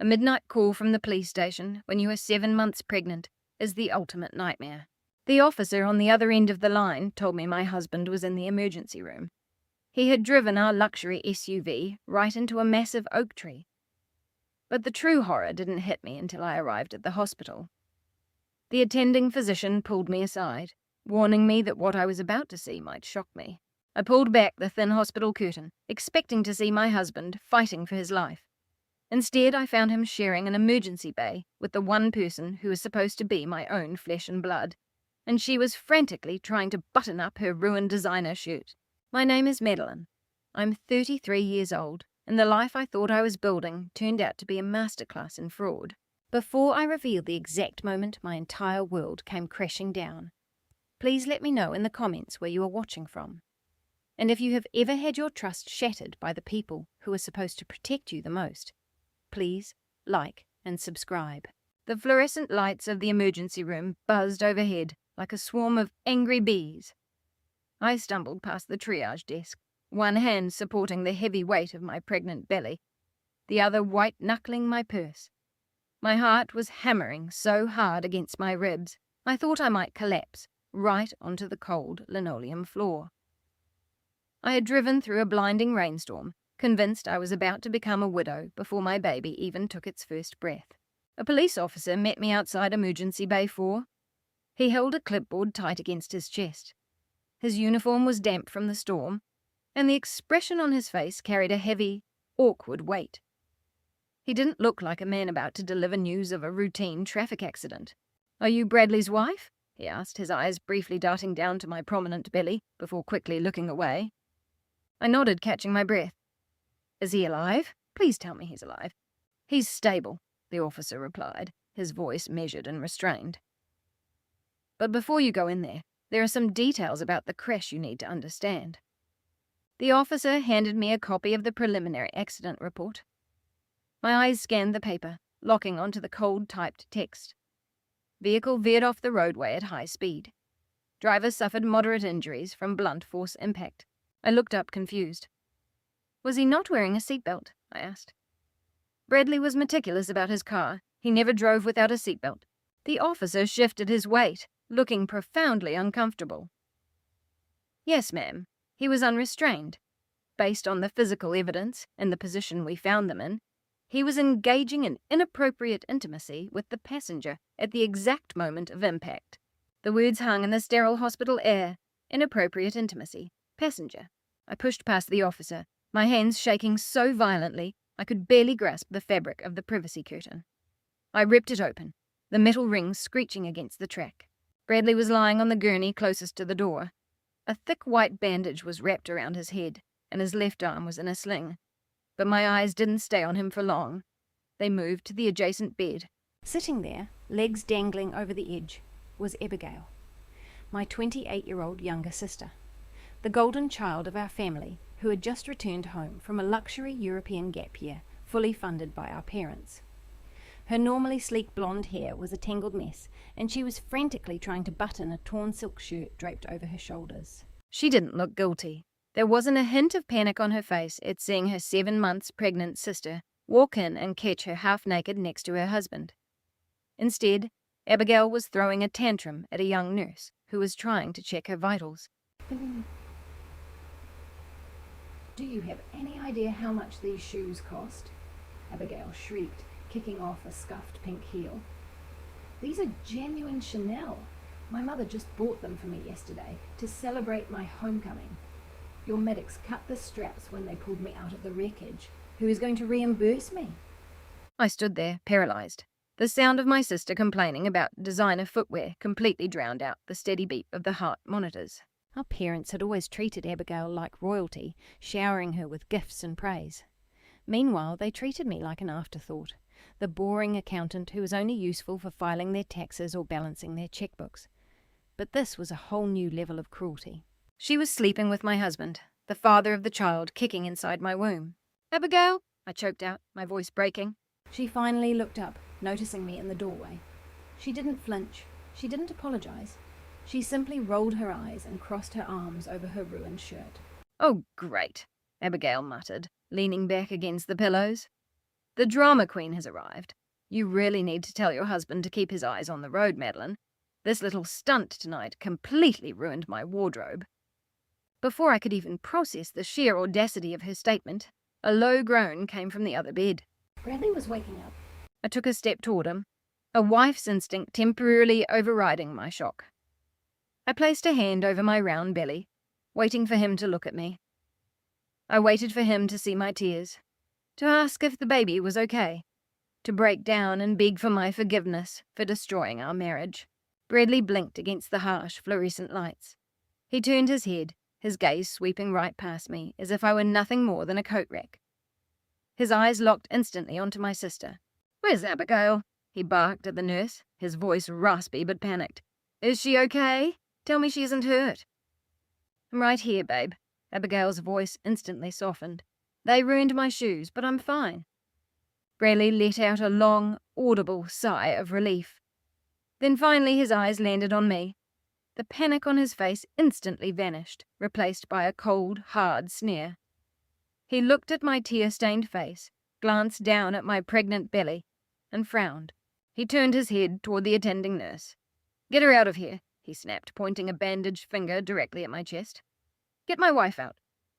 A midnight call from the police station when you are 7 months pregnant is the ultimate nightmare. The officer on the other end of the line told me my husband was in the emergency room. He had driven our luxury SUV right into a massive oak tree. But the true horror didn't hit me until I arrived at the hospital. The attending physician pulled me aside, warning me that what I was about to see might shock me. I pulled back the thin hospital curtain, expecting to see my husband fighting for his life. Instead, I found him sharing an emergency bay with the one person who was supposed to be my own flesh and blood, and she was frantically trying to button up her ruined designer shirt. My name is Madeline. I'm 33 years old, and the life I thought I was building turned out to be a masterclass in fraud. Before I reveal the exact moment my entire world came crashing down, please let me know in the comments where you are watching from. And if you have ever had your trust shattered by the people who are supposed to protect you the most, please like and subscribe. The fluorescent lights of the emergency room buzzed overhead like a swarm of angry bees. I stumbled past the triage desk, one hand supporting the heavy weight of my pregnant belly, the other white-knuckling my purse. My heart was hammering so hard against my ribs, I thought I might collapse right onto the cold linoleum floor. I had driven through a blinding rainstorm, convinced I was about to become a widow before my baby even took its first breath. A police officer met me outside Emergency Bay 4. He held a clipboard tight against his chest. His uniform was damp from the storm, and the expression on his face carried a heavy, awkward weight. He didn't look like a man about to deliver news of a routine traffic accident. "Are you Bradley's wife?" he asked, his eyes briefly darting down to my prominent belly before quickly looking away. I nodded, catching my breath. "Is he alive? Please tell me he's alive." "He's stable," the officer replied, his voice measured and restrained. "But before you go in there are some details about the crash you need to understand." The officer handed me a copy of the preliminary accident report. My eyes scanned the paper, locking onto the cold typed text. Vehicle veered off the roadway at high speed. Driver suffered moderate injuries from blunt force impact. I looked up confused. "Was he not wearing a seatbelt?" I asked. "Bradley was meticulous about his car. He never drove without a seatbelt." The officer shifted his weight, looking profoundly uncomfortable. "Yes, ma'am. He was unrestrained. Based on the physical evidence and the position we found them in, he was engaging in inappropriate intimacy with the passenger at the exact moment of impact." The words hung in the sterile hospital air. Inappropriate intimacy. Passenger. I pushed past the officer, my hands shaking so violently I could barely grasp the fabric of the privacy curtain. I ripped it open, the metal rings screeching against the track. Bradley was lying on the gurney closest to the door. A thick white bandage was wrapped around his head, and his left arm was in a sling. But my eyes didn't stay on him for long. They moved to the adjacent bed. Sitting there, legs dangling over the edge, was Abigail, my 28-year-old younger sister, the golden child of our family, who had just returned home from a luxury European gap year, fully funded by our parents. Her normally sleek blonde hair was a tangled mess, and she was frantically trying to button a torn silk shirt draped over her shoulders. She didn't look guilty. There wasn't a hint of panic on her face at seeing her 7 months pregnant sister walk in and catch her half-naked next to her husband. Instead, Abigail was throwing a tantrum at a young nurse who was trying to check her vitals. "Do you have any idea how much these shoes cost?" Abigail shrieked, kicking off a scuffed pink heel. "These are genuine Chanel. My mother just bought them for me yesterday to celebrate my homecoming. Your medics cut the straps when they pulled me out of the wreckage. Who is going to reimburse me?" I stood there, paralyzed. The sound of my sister complaining about designer footwear completely drowned out the steady beep of the heart monitors. Our parents had always treated Abigail like royalty, showering her with gifts and praise. Meanwhile, they treated me like an afterthought, the boring accountant who was only useful for filing their taxes or balancing their checkbooks. But this was a whole new level of cruelty. She was sleeping with my husband, the father of the child kicking inside my womb. "Abigail," I choked out, my voice breaking. She finally looked up, noticing me in the doorway. She didn't flinch. She didn't apologize. She simply rolled her eyes and crossed her arms over her ruined shirt. "Oh, great," Abigail muttered, leaning back against the pillows. The drama queen has arrived. You really need to tell your husband to keep his eyes on the road, Madeline. This little stunt tonight completely ruined my wardrobe." Before I could even process the sheer audacity of her statement, a low groan came from the other bed. Bradley was waking up. I took a step toward him, a wife's instinct temporarily overriding my shock. I placed a hand over my round belly, waiting for him to look at me. I waited for him to see my tears, to ask if the baby was okay, to break down and beg for my forgiveness for destroying our marriage. Bradley blinked against the harsh fluorescent lights. He turned his head, his gaze sweeping right past me as if I were nothing more than a coat rack. His eyes locked instantly onto my sister. "Where's Abigail?" he barked at the nurse, his voice raspy but panicked. "Is she okay? Tell me she isn't hurt." "I'm right here, babe." Abigail's voice instantly softened. "They ruined my shoes, but I'm fine." Bradley let out a long, audible sigh of relief. Then finally his eyes landed on me. The panic on his face instantly vanished, replaced by a cold, hard sneer. He looked at my tear-stained face, glanced down at my pregnant belly, and frowned. He turned his head toward the attending nurse. "Get her out of here," he snapped, pointing a bandaged finger directly at my chest. "Get my wife out.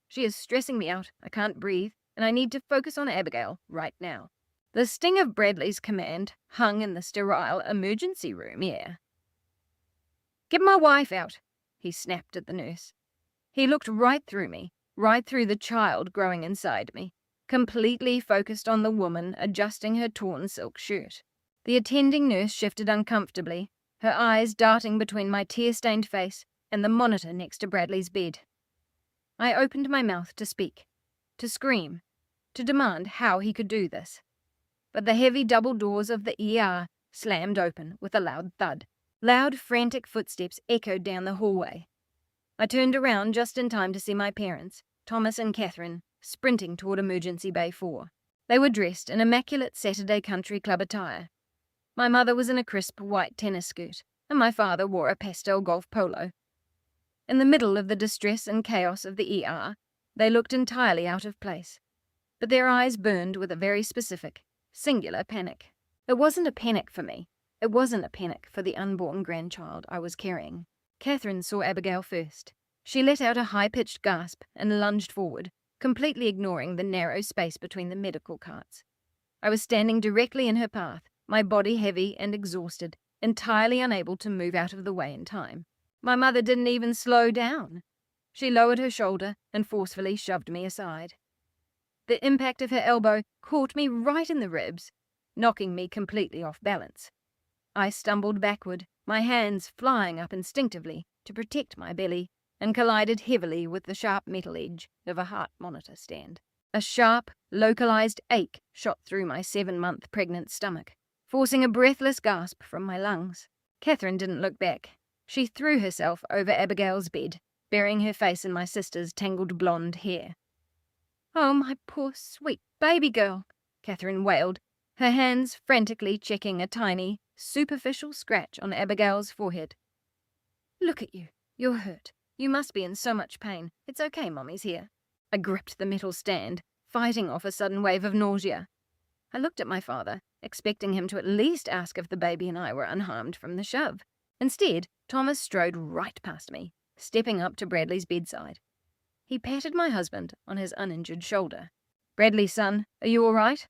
She is stressing me out, I can't breathe, and I need to focus on Abigail right now." The sting of Bradley's command hung in the sterile emergency room air. "Get my wife out," he snapped at the nurse. He looked right through me, right through the child growing inside me, completely focused on the woman adjusting her torn silk shirt. The attending nurse shifted uncomfortably, her eyes darting between my tear-stained face and the monitor next to Bradley's bed. I opened my mouth to speak, to scream, to demand how he could do this. But the heavy double doors of the ER slammed open with a loud thud. Loud, frantic footsteps echoed down the hallway. I turned around just in time to see my parents, Thomas and Catherine, sprinting toward Emergency Bay 4. They were dressed in immaculate Saturday country club attire. My mother was in a crisp white tennis skirt, and my father wore a pastel golf polo. In the middle of the distress and chaos of the ER, they looked entirely out of place, but their eyes burned with a very specific, singular panic. It wasn't a panic for me. It wasn't a panic for the unborn grandchild I was carrying. Catherine saw Abigail first. She let out a high-pitched gasp and lunged forward, completely ignoring the narrow space between the medical carts. I was standing directly in her path, my body heavy and exhausted, entirely unable to move out of the way in time. My mother didn't even slow down. She lowered her shoulder and forcefully shoved me aside. The impact of her elbow caught me right in the ribs, knocking me completely off balance. I stumbled backward, my hands flying up instinctively to protect my belly, and collided heavily with the sharp metal edge of a heart monitor stand. A sharp, localized ache shot through my 7-month pregnant stomach, forcing a breathless gasp from my lungs. Catherine didn't look back. She threw herself over Abigail's bed, burying her face in my sister's tangled blonde hair. "Oh, my poor, sweet baby girl," Catherine wailed, her hands frantically checking a tiny, superficial scratch on Abigail's forehead. "Look at you. You're hurt. You must be in so much pain. It's okay, Mommy's here." I gripped the metal stand, fighting off a sudden wave of nausea. I looked at my father, expecting him to at least ask if the baby and I were unharmed from the shove. Instead, Thomas strode right past me, stepping up to Bradley's bedside. He patted my husband on his uninjured shoulder. "Bradley, son, are you all right?"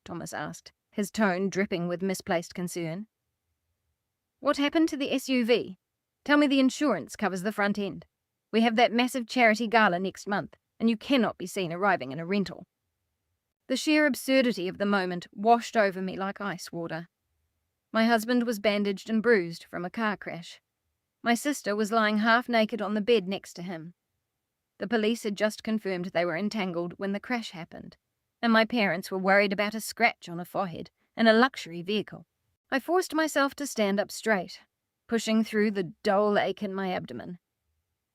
Thomas asked, his tone dripping with misplaced concern. "What happened to the SUV? Tell me the insurance covers the front end. We have that massive charity gala next month, and you cannot be seen arriving in a rental." The sheer absurdity of the moment washed over me like ice water. My husband was bandaged and bruised from a car crash. My sister was lying half naked on the bed next to him. The police had just confirmed they were entangled when the crash happened, and my parents were worried about a scratch on a forehead and a luxury vehicle. I forced myself to stand up straight, pushing through the dull ache in my abdomen.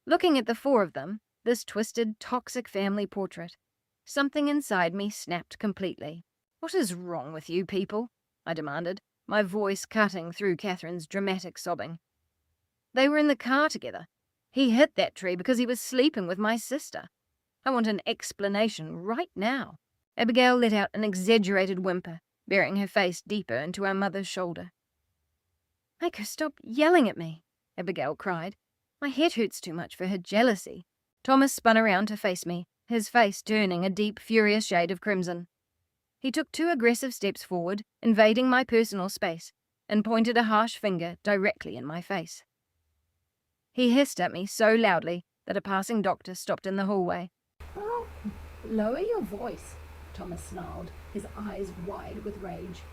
Looking at the 4 of them, this twisted, toxic family portrait, something inside me snapped completely. "What is wrong with you people?" I demanded, my voice cutting through Catherine's dramatic sobbing. "They were in the car together. He hit that tree because he was sleeping with my sister. I want an explanation right now." Abigail let out an exaggerated whimper, burying her face deeper into our mother's shoulder. "Make her stop yelling at me," Abigail cried. "My head hurts too much for her jealousy." Thomas spun around to face me, his face turning a deep, furious shade of crimson. He took 2 aggressive steps forward, invading my personal space, and pointed a harsh finger directly in my face. He hissed at me so loudly that a passing doctor stopped in the hallway. "Oh, lower your voice," Thomas snarled, his eyes wide with rage.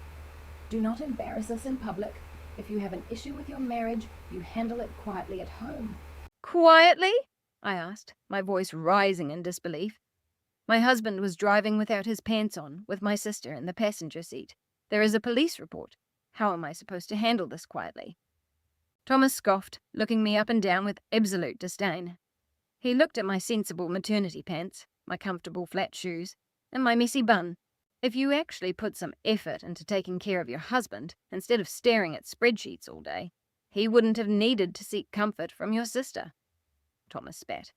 "Do not embarrass us in public. If you have an issue with your marriage, you handle it quietly at home." "Quietly?" I asked, my voice rising in disbelief. My husband was driving without his pants on, with my sister in the passenger seat. There is a police report. How am I supposed to handle this quietly? Thomas scoffed, looking me up and down with absolute disdain. He looked at my sensible maternity pants, my comfortable flat shoes, and my messy bun. If you actually put some effort into taking care of your husband, instead of staring at spreadsheets all day, he wouldn't have needed to seek comfort from your sister. Thomas spat.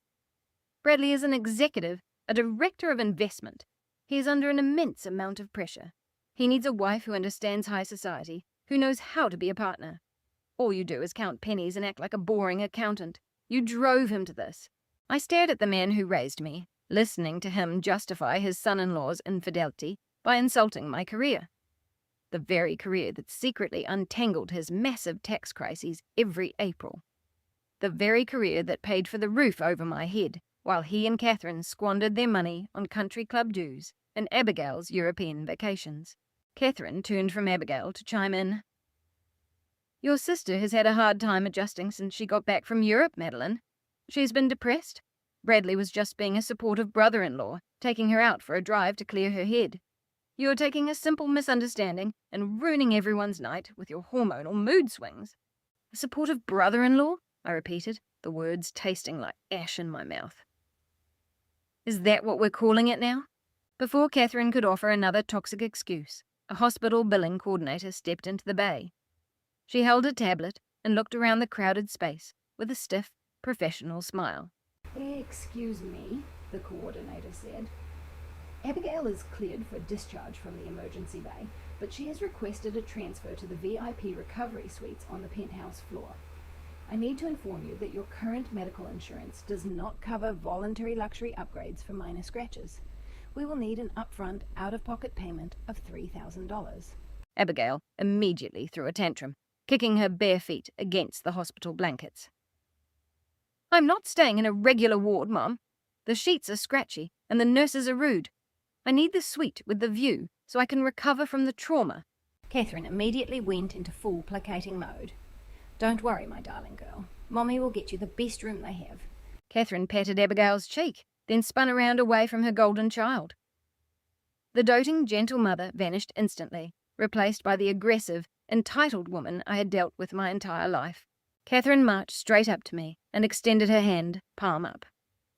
Bradley is an executive, a director of investment. He is under an immense amount of pressure. He needs a wife who understands high society, who knows how to be a partner. All you do is count pennies and act like a boring accountant. You drove him to this. I stared at the man who raised me, listening to him justify his son-in-law's infidelity by insulting my career. The very career that secretly untangled his massive tax crises every April. The very career that paid for the roof over my head, while he and Catherine squandered their money on country club dues and Abigail's European vacations. Catherine turned from Abigail to chime in. "Your sister has had a hard time adjusting since she got back from Europe, Madeline. She's been depressed. Bradley was just being a supportive brother-in-law, taking her out for a drive to clear her head. You're taking a simple misunderstanding and ruining everyone's night with your hormonal mood swings." "A supportive brother-in-law?" I repeated, the words tasting like ash in my mouth. "Is that what we're calling it now?" Before Catherine could offer another toxic excuse, a hospital billing coordinator stepped into the bay. She held a tablet and looked around the crowded space with a stiff, professional smile. "Excuse me," the coordinator said. "Abigail is cleared for discharge from the emergency bay, but she has requested a transfer to the VIP recovery suites on the penthouse floor. I need to inform you that your current medical insurance does not cover voluntary luxury upgrades for minor scratches. We will need an upfront, out-of-pocket payment of $3,000. Abigail immediately threw a tantrum, kicking her bare feet against the hospital blankets. "I'm not staying in a regular ward, Mom. The sheets are scratchy and the nurses are rude. I need the suite with the view so I can recover from the trauma." Catherine immediately went into full placating mode. "Don't worry, my darling girl. Mommy will get you the best room they have." Catherine patted Abigail's cheek, then spun around away from her golden child. The doting, gentle mother vanished instantly, replaced by the aggressive, entitled woman I had dealt with my entire life. Catherine marched straight up to me and extended her hand, palm up.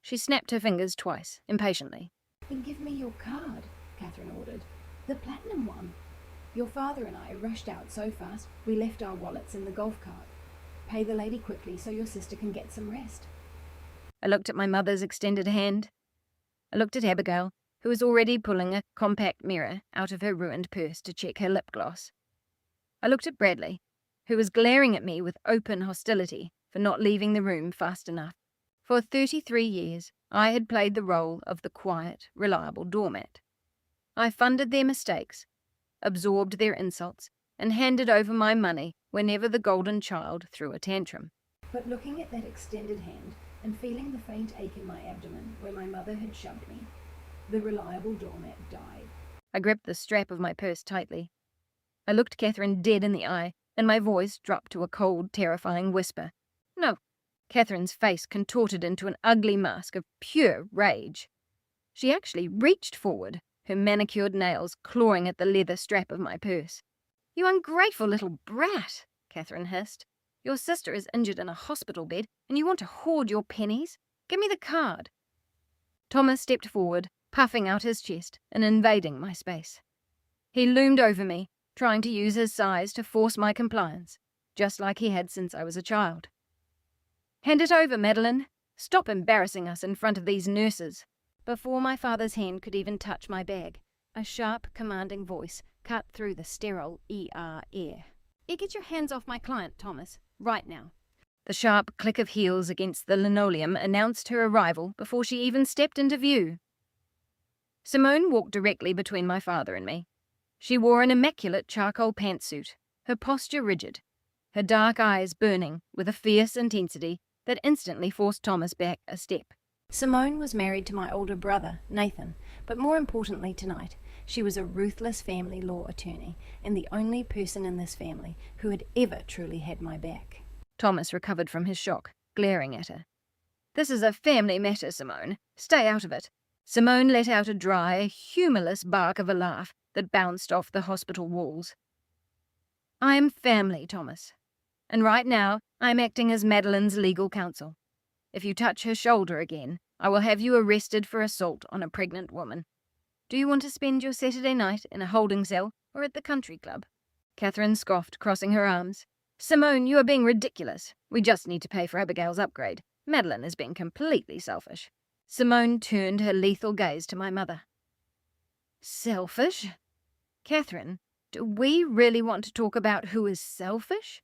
She snapped her fingers twice, impatiently. "Then give me your card," Catherine ordered. "The platinum one. Your father and I rushed out so fast we left our wallets in the golf cart. Pay the lady quickly so your sister can get some rest." I looked at my mother's extended hand. I looked at Abigail, who was already pulling a compact mirror out of her ruined purse to check her lip gloss. I looked at Bradley, who was glaring at me with open hostility for not leaving the room fast enough. For 33 years, I had played the role of the quiet, reliable doormat. I funded their mistakes, absorbed their insults, and handed over my money whenever the golden child threw a tantrum. But looking at that extended hand and feeling the faint ache in my abdomen where my mother had shoved me, the reliable doormat died. I gripped the strap of my purse tightly. I looked Catherine dead in the eye, and my voice dropped to a cold, terrifying whisper. "No." Catherine's face contorted into an ugly mask of pure rage. She actually reached forward, her manicured nails clawing at the leather strap of my purse. "You ungrateful little brat," Catherine hissed. "Your sister is injured in a hospital bed, and you want to hoard your pennies? Give me the card." Thomas stepped forward, puffing out his chest and invading my space. He loomed over me, trying to use his size to force my compliance, just like he had since I was a child. "Hand it over, Madeline. Stop embarrassing us in front of these nurses." Before my father's hand could even touch my bag, A sharp, commanding voice cut through the sterile ER air. Get your hands off my client, Thomas, right now. The sharp click of heels against the linoleum announced her arrival before she even stepped into view. Simone walked directly between my father and me. She wore an immaculate charcoal pantsuit, her posture rigid, her dark eyes burning with a fierce intensity that instantly forced Thomas back a step. Simone was married to my older brother, Nathan, but more importantly tonight, she was a ruthless family law attorney and the only person in this family who had ever truly had my back. Thomas recovered from his shock, glaring at her. This is a family matter, Simone. Stay out of it. Simone let out a dry, humourless bark of a laugh that bounced off the hospital walls. I am family, Thomas. And right now, I am acting as Madeline's legal counsel. If you touch her shoulder again, I will have you arrested for assault on a pregnant woman. Do you want to spend your Saturday night in a holding cell or at the country club? Catherine scoffed, crossing her arms. Simone, you are being ridiculous. We just need to pay for Abigail's upgrade. Madeline is being completely selfish. Simone turned her lethal gaze to my mother. Selfish? Catherine, do we really want to talk about who is selfish?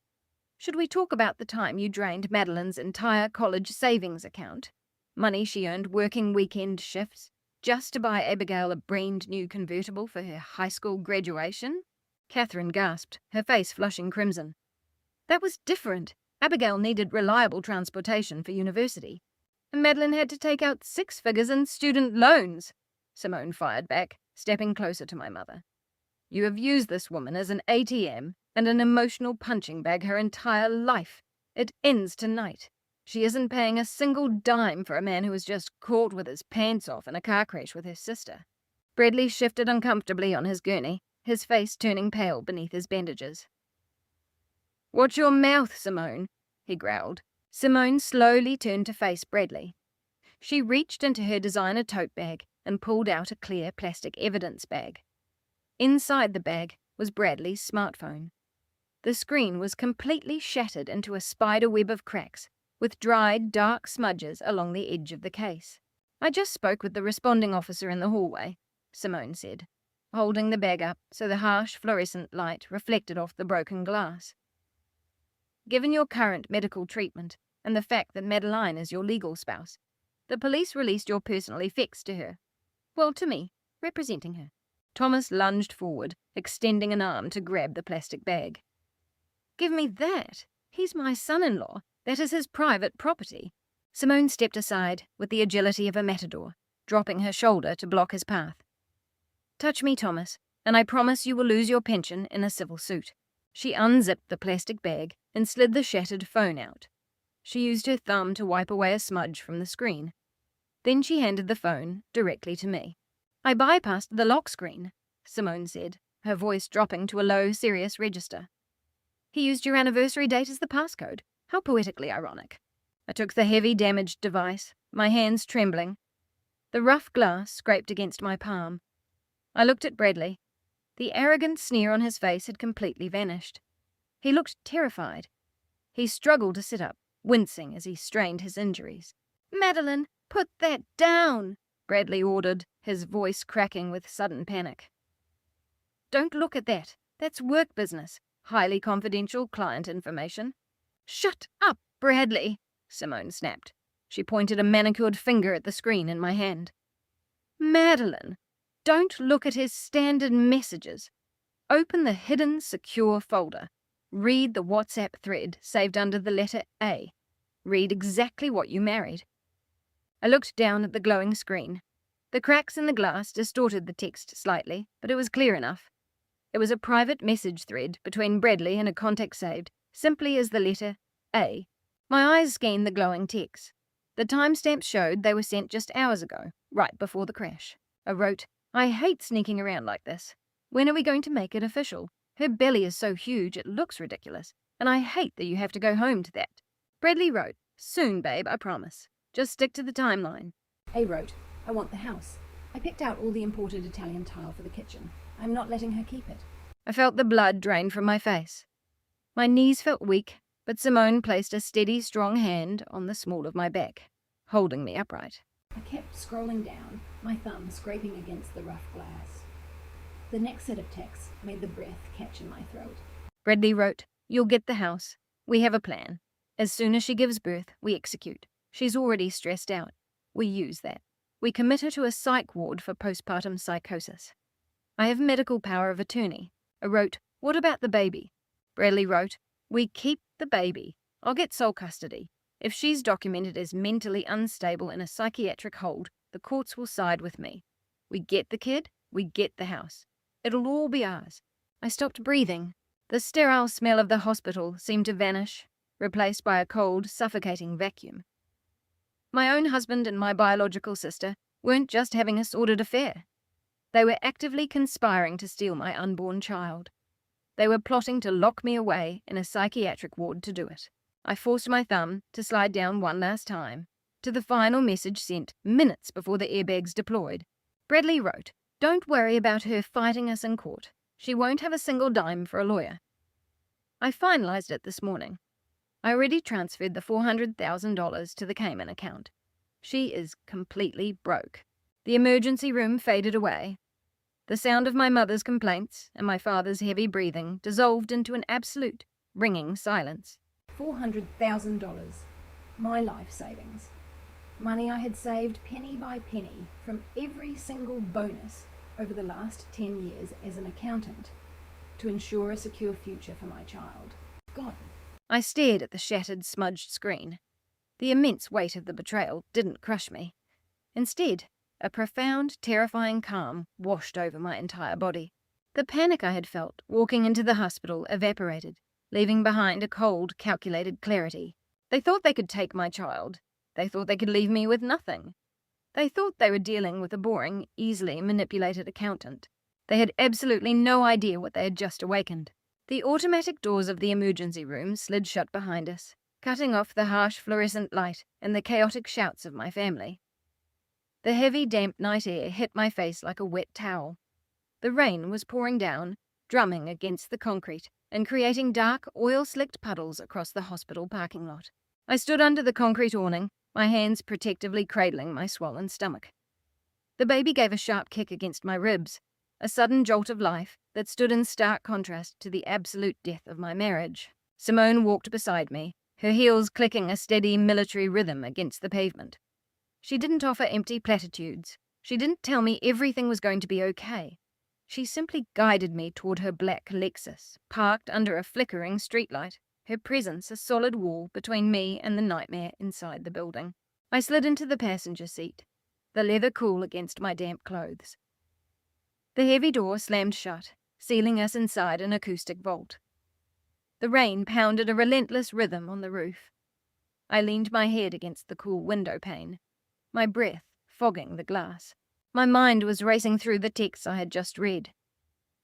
Should we talk about the time you drained Madeline's entire college savings account? Money she earned working weekend shifts just to buy Abigail a brand new convertible for her high school graduation? Catherine gasped, her face flushing crimson. That was different. Abigail needed reliable transportation for university. And Madeline had to take out 6 figures in student loans, Simone fired back, stepping closer to my mother. You have used this woman as an ATM and an emotional punching bag her entire life. It ends tonight. She isn't paying a single dime for a man who was just caught with his pants off in a car crash with his sister. Bradley shifted uncomfortably on his gurney, his face turning pale beneath his bandages. Watch your mouth, Simone, he growled. Simone slowly turned to face Bradley. She reached into her designer tote bag and pulled out a clear plastic evidence bag. Inside the bag was Bradley's smartphone. The screen was completely shattered into a spider web of cracks, with dried, dark smudges along the edge of the case. I just spoke with the responding officer in the hallway, Simone said, holding the bag up so the harsh fluorescent light reflected off the broken glass. Given your current medical treatment and the fact that Madeline is your legal spouse, the police released your personal effects to her. Well, to me, representing her. Thomas lunged forward, extending an arm to grab the plastic bag. Give me that. He's my son-in-law. That is his private property. Simone stepped aside with the agility of a matador, dropping her shoulder to block his path. Touch me, Thomas, and I promise you will lose your pension in a civil suit. She unzipped the plastic bag and slid the shattered phone out. She used her thumb to wipe away a smudge from the screen. Then she handed the phone directly to me. I bypassed the lock screen, Simone said, her voice dropping to a low, serious register. He used your anniversary date as the passcode. How poetically ironic. I took the heavy, damaged device, my hands trembling. The rough glass scraped against my palm. I looked at Bradley. The arrogant sneer on his face had completely vanished. He looked terrified. He struggled to sit up, wincing as he strained his injuries. Madeline, put that down, Bradley ordered, his voice cracking with sudden panic. Don't look at that. That's work business. Highly confidential client information. Shut up, Bradley, Simone snapped. She pointed a manicured finger at the screen in my hand. Madeline, don't look at his standard messages. Open the hidden secure folder. Read the WhatsApp thread saved under the letter A. Read exactly what you married. I looked down at the glowing screen. The cracks in the glass distorted the text slightly, but it was clear enough. It was a private message thread between Bradley and a contact saved, simply as the letter A. My eyes scanned the glowing text. The timestamps showed they were sent just hours ago, right before the crash. I wrote, I hate sneaking around like this. When are we going to make it official? Her belly is so huge it looks ridiculous, and I hate that you have to go home to that. Bradley wrote, soon, babe, I promise. Just stick to the timeline. A wrote, I want the house. I picked out all the imported Italian tile for the kitchen. I'm not letting her keep it. I felt the blood drain from my face. My knees felt weak, but Simone placed a steady, strong hand on the small of my back, holding me upright. I kept scrolling down, my thumb scraping against the rough glass. The next set of texts made the breath catch in my throat. Bradley wrote, "You'll get the house. We have a plan. As soon as she gives birth, we execute. She's already stressed out. We use that. We commit her to a psych ward for postpartum psychosis. I have medical power of attorney." I wrote, "What about the baby?" Bradley wrote, "We keep the baby. I'll get sole custody. If she's documented as mentally unstable in a psychiatric hold, the courts will side with me. We get the kid, we get the house. It'll all be ours." I stopped breathing. The sterile smell of the hospital seemed to vanish, replaced by a cold, suffocating vacuum. My own husband and my biological sister weren't just having a sordid affair. They were actively conspiring to steal my unborn child. They were plotting to lock me away in a psychiatric ward to do it. I forced my thumb to slide down one last time, to the final message sent minutes before the airbags deployed. Bradley wrote, "Don't worry about her fighting us in court. She won't have a single dime for a lawyer." I finalized it this morning. I already transferred the $400,000 to the Cayman account. She is completely broke. The emergency room faded away. The sound of my mother's complaints and my father's heavy breathing dissolved into an absolute, ringing silence. $400,000. My life savings. Money I had saved penny by penny from every single bonus over the last 10 years as an accountant to ensure a secure future for my child. Gone. I stared at the shattered, smudged screen. The immense weight of the betrayal didn't crush me. Instead, a profound, terrifying calm washed over my entire body. The panic I had felt walking into the hospital evaporated, leaving behind a cold, calculated clarity. They thought they could take my child. They thought they could leave me with nothing. They thought they were dealing with a boring, easily manipulated accountant. They had absolutely no idea what they had just awakened. The automatic doors of the emergency room slid shut behind us, cutting off the harsh fluorescent light and the chaotic shouts of my family. The heavy, damp night air hit my face like a wet towel. The rain was pouring down, drumming against the concrete and creating dark, oil-slicked puddles across the hospital parking lot. I stood under the concrete awning, my hands protectively cradling my swollen stomach. The baby gave a sharp kick against my ribs, a sudden jolt of life that stood in stark contrast to the absolute death of my marriage. Simone walked beside me, her heels clicking a steady military rhythm against the pavement. She didn't offer empty platitudes. She didn't tell me everything was going to be okay. She simply guided me toward her black Lexus, parked under a flickering streetlight, her presence a solid wall between me and the nightmare inside the building. I slid into the passenger seat, the leather cool against my damp clothes. The heavy door slammed shut, sealing us inside an acoustic vault. The rain pounded a relentless rhythm on the roof. I leaned my head against the cool window pane, my breath fogging the glass. My mind was racing through the texts I had just read.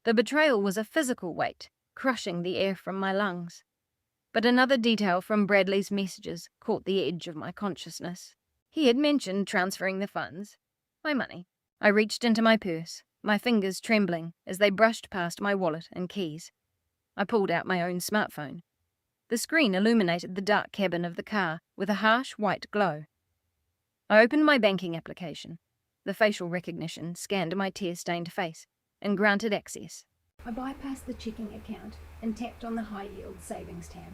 The betrayal was a physical weight, crushing the air from my lungs. But another detail from Bradley's messages caught the edge of my consciousness. He had mentioned transferring the funds, my money. I reached into my purse, my fingers trembling as they brushed past my wallet and keys. I pulled out my own smartphone. The screen illuminated the dark cabin of the car with a harsh white glow. I opened my banking application. The facial recognition scanned my tear-stained face and granted access. I bypassed the checking account and tapped on the high-yield savings tab.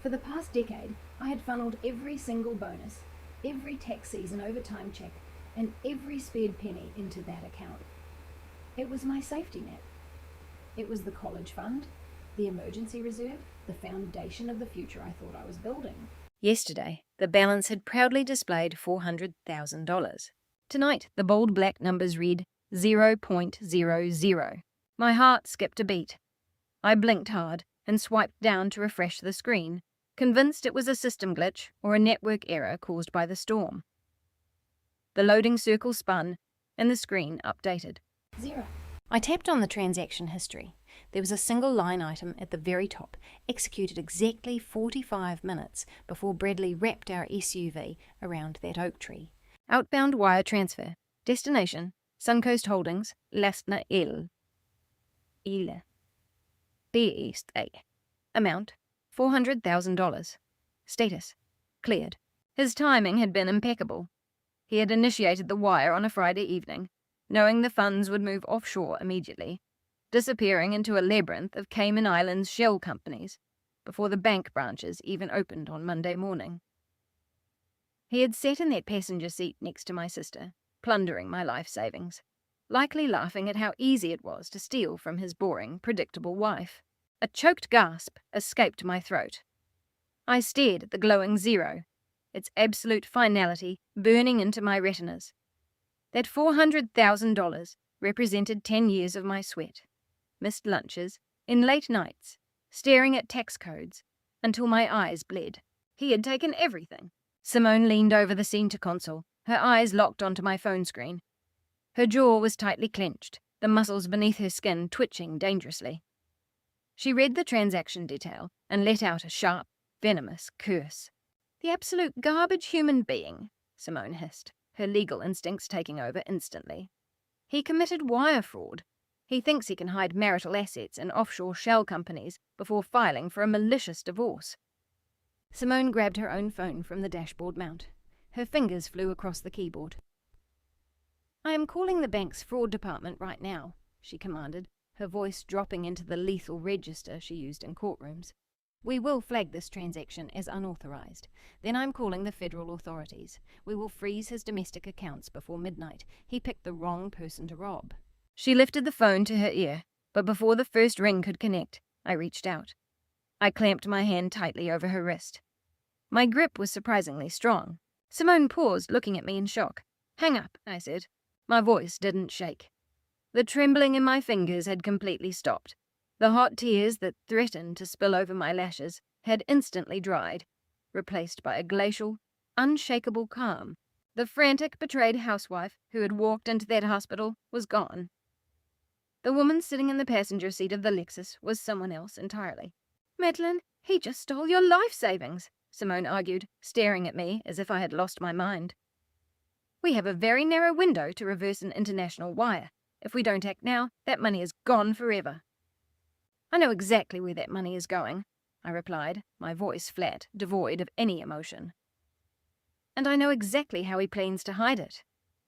For the past decade, I had funneled every single bonus, every tax season overtime check, and every spared penny into that account. It was my safety net. It was the college fund, the emergency reserve, the foundation of the future I thought I was building. Yesterday, the balance had proudly displayed $400,000. Tonight, the bold black numbers read 0.00. My heart skipped a beat. I blinked hard and swiped down to refresh the screen, convinced it was a system glitch or a network error caused by the storm. The loading circle spun, and the screen updated. 0. I tapped on the transaction history. There was a single line item at the very top, executed exactly 45 minutes before Bradley wrapped our SUV around that oak tree. Outbound wire transfer. Destination, Suncoast Holdings, Lastna Il. BSA. Amount, $400,000. Status, cleared. His timing had been impeccable. He had initiated the wire on a Friday evening. knowing the funds would move offshore immediately, disappearing into a labyrinth of Cayman Islands shell companies before the bank branches even opened on Monday morning. He had sat in that passenger seat next to my sister, plundering my life savings, likely laughing at how easy it was to steal from his boring, predictable wife. A choked gasp escaped my throat. I stared at the glowing zero, its absolute finality burning into my retinas. That $400,000 represented 10 years of my sweat, missed lunches, in late nights, staring at tax codes, until my eyes bled. He had taken everything. Simone leaned over the center console, her eyes locked onto my phone screen. Her jaw was tightly clenched, the muscles beneath her skin twitching dangerously. She read the transaction detail and let out a sharp, venomous curse. "The absolute garbage human being," Simone hissed, her legal instincts taking over instantly. "He committed wire fraud. He thinks he can hide marital assets in offshore shell companies before filing for a malicious divorce." Simone grabbed her own phone from the dashboard mount. Her fingers flew across the keyboard. "I am calling the bank's fraud department right now," she commanded, her voice dropping into the lethal register she used in courtrooms. "We will flag this transaction as unauthorized. Then I'm calling the federal authorities. We will freeze his domestic accounts before midnight. He picked the wrong person to rob." She lifted the phone to her ear, but before the first ring could connect, I reached out. I clamped my hand tightly over her wrist. My grip was surprisingly strong. Simone paused, looking at me in shock. "Hang up," I said. My voice didn't shake. The trembling in my fingers had completely stopped. The hot tears that threatened to spill over my lashes had instantly dried, replaced by a glacial, unshakable calm. The frantic, betrayed housewife who had walked into that hospital was gone. The woman sitting in the passenger seat of the Lexus was someone else entirely. "Madeline, he just stole your life savings," Simone argued, staring at me as if I had lost my mind. "We have a very narrow window to reverse an international wire. If we don't act now, that money is gone forever." "I know exactly where that money is going," I replied, my voice flat, devoid of any emotion. "And I know exactly how he plans to hide it.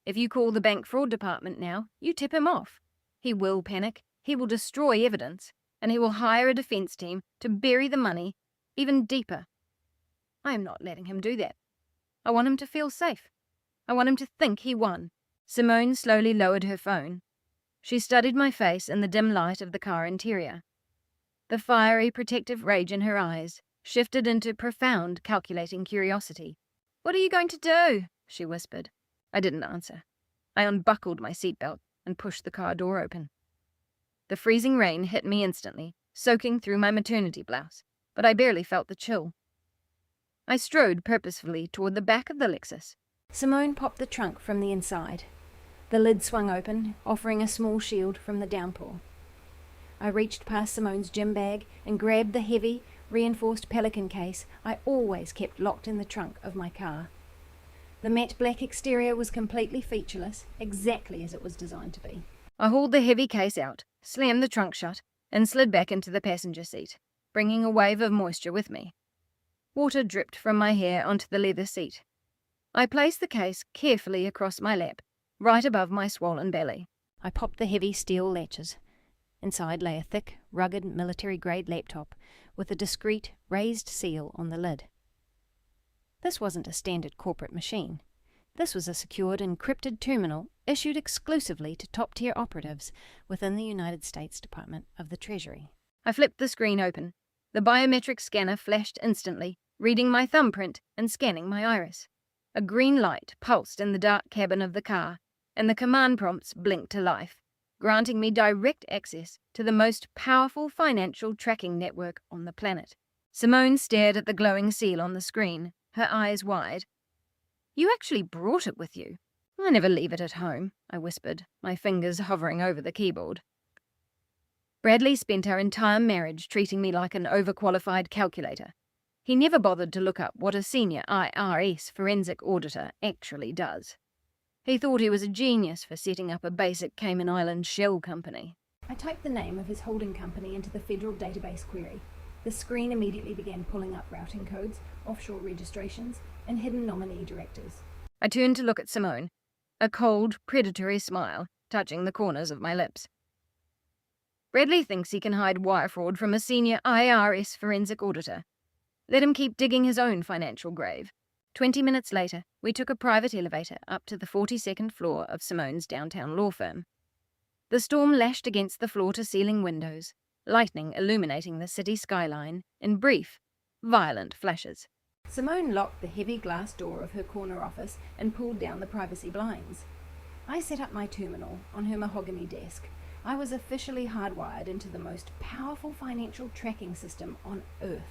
If you call the bank fraud department now, you tip him off. He will panic, he will destroy evidence, and he will hire a defense team to bury the money even deeper. I am not letting him do that. I want him to feel safe. I want him to think he won." Simone slowly lowered her phone. She studied my face in the dim light of the car interior. The fiery, protective rage in her eyes shifted into profound, calculating curiosity. "What are you going to do?" she whispered. I didn't answer. I unbuckled my seatbelt and pushed the car door open. The freezing rain hit me instantly, soaking through my maternity blouse, but I barely felt the chill. I strode purposefully toward the back of the Lexus. Simone popped the trunk from the inside. The lid swung open, offering a small shield from the downpour. I reached past Simone's gym bag and grabbed the heavy, reinforced pelican case I always kept locked in the trunk of my car. The matte black exterior was completely featureless, exactly as it was designed to be. I hauled the heavy case out, slammed the trunk shut, and slid back into the passenger seat, bringing a wave of moisture with me. Water dripped from my hair onto the leather seat. I placed the case carefully across my lap, right above my swollen belly. I popped the heavy steel latches. Inside lay a thick, rugged military-grade laptop with a discreet, raised seal on the lid. This wasn't a standard corporate machine. This was a secured, encrypted terminal issued exclusively to top-tier operatives within the United States Department of the Treasury. I flipped the screen open. The biometric scanner flashed instantly, reading my thumbprint and scanning my iris. A green light pulsed in the dark cabin of the car, and the command prompts blinked to life, granting me direct access to the most powerful financial tracking network on the planet. Simone stared at the glowing seal on the screen, her eyes wide. "You actually brought it with you." "I never leave it at home," I whispered, my fingers hovering over the keyboard. Bradley spent our entire marriage treating me like an overqualified calculator. He never bothered to look up what a senior IRS forensic auditor actually does. He thought he was a genius for setting up a basic Cayman Islands shell company. I typed the name of his holding company into the federal database query. The screen immediately began pulling up routing codes, offshore registrations, and hidden nominee directors. I turned to look at Simone, a cold, predatory smile touching the corners of my lips. Bradley thinks he can hide wire fraud from a senior IRS forensic auditor. Let him keep digging his own financial grave. 20 minutes later, we took a private elevator up to the 42nd floor of Simone's downtown law firm. The storm lashed against the floor-to-ceiling windows, lightning illuminating the city skyline in brief, violent flashes. Simone locked the heavy glass door of her corner office and pulled down the privacy blinds. I set up my terminal on her mahogany desk. I was officially hardwired into the most powerful financial tracking system on Earth.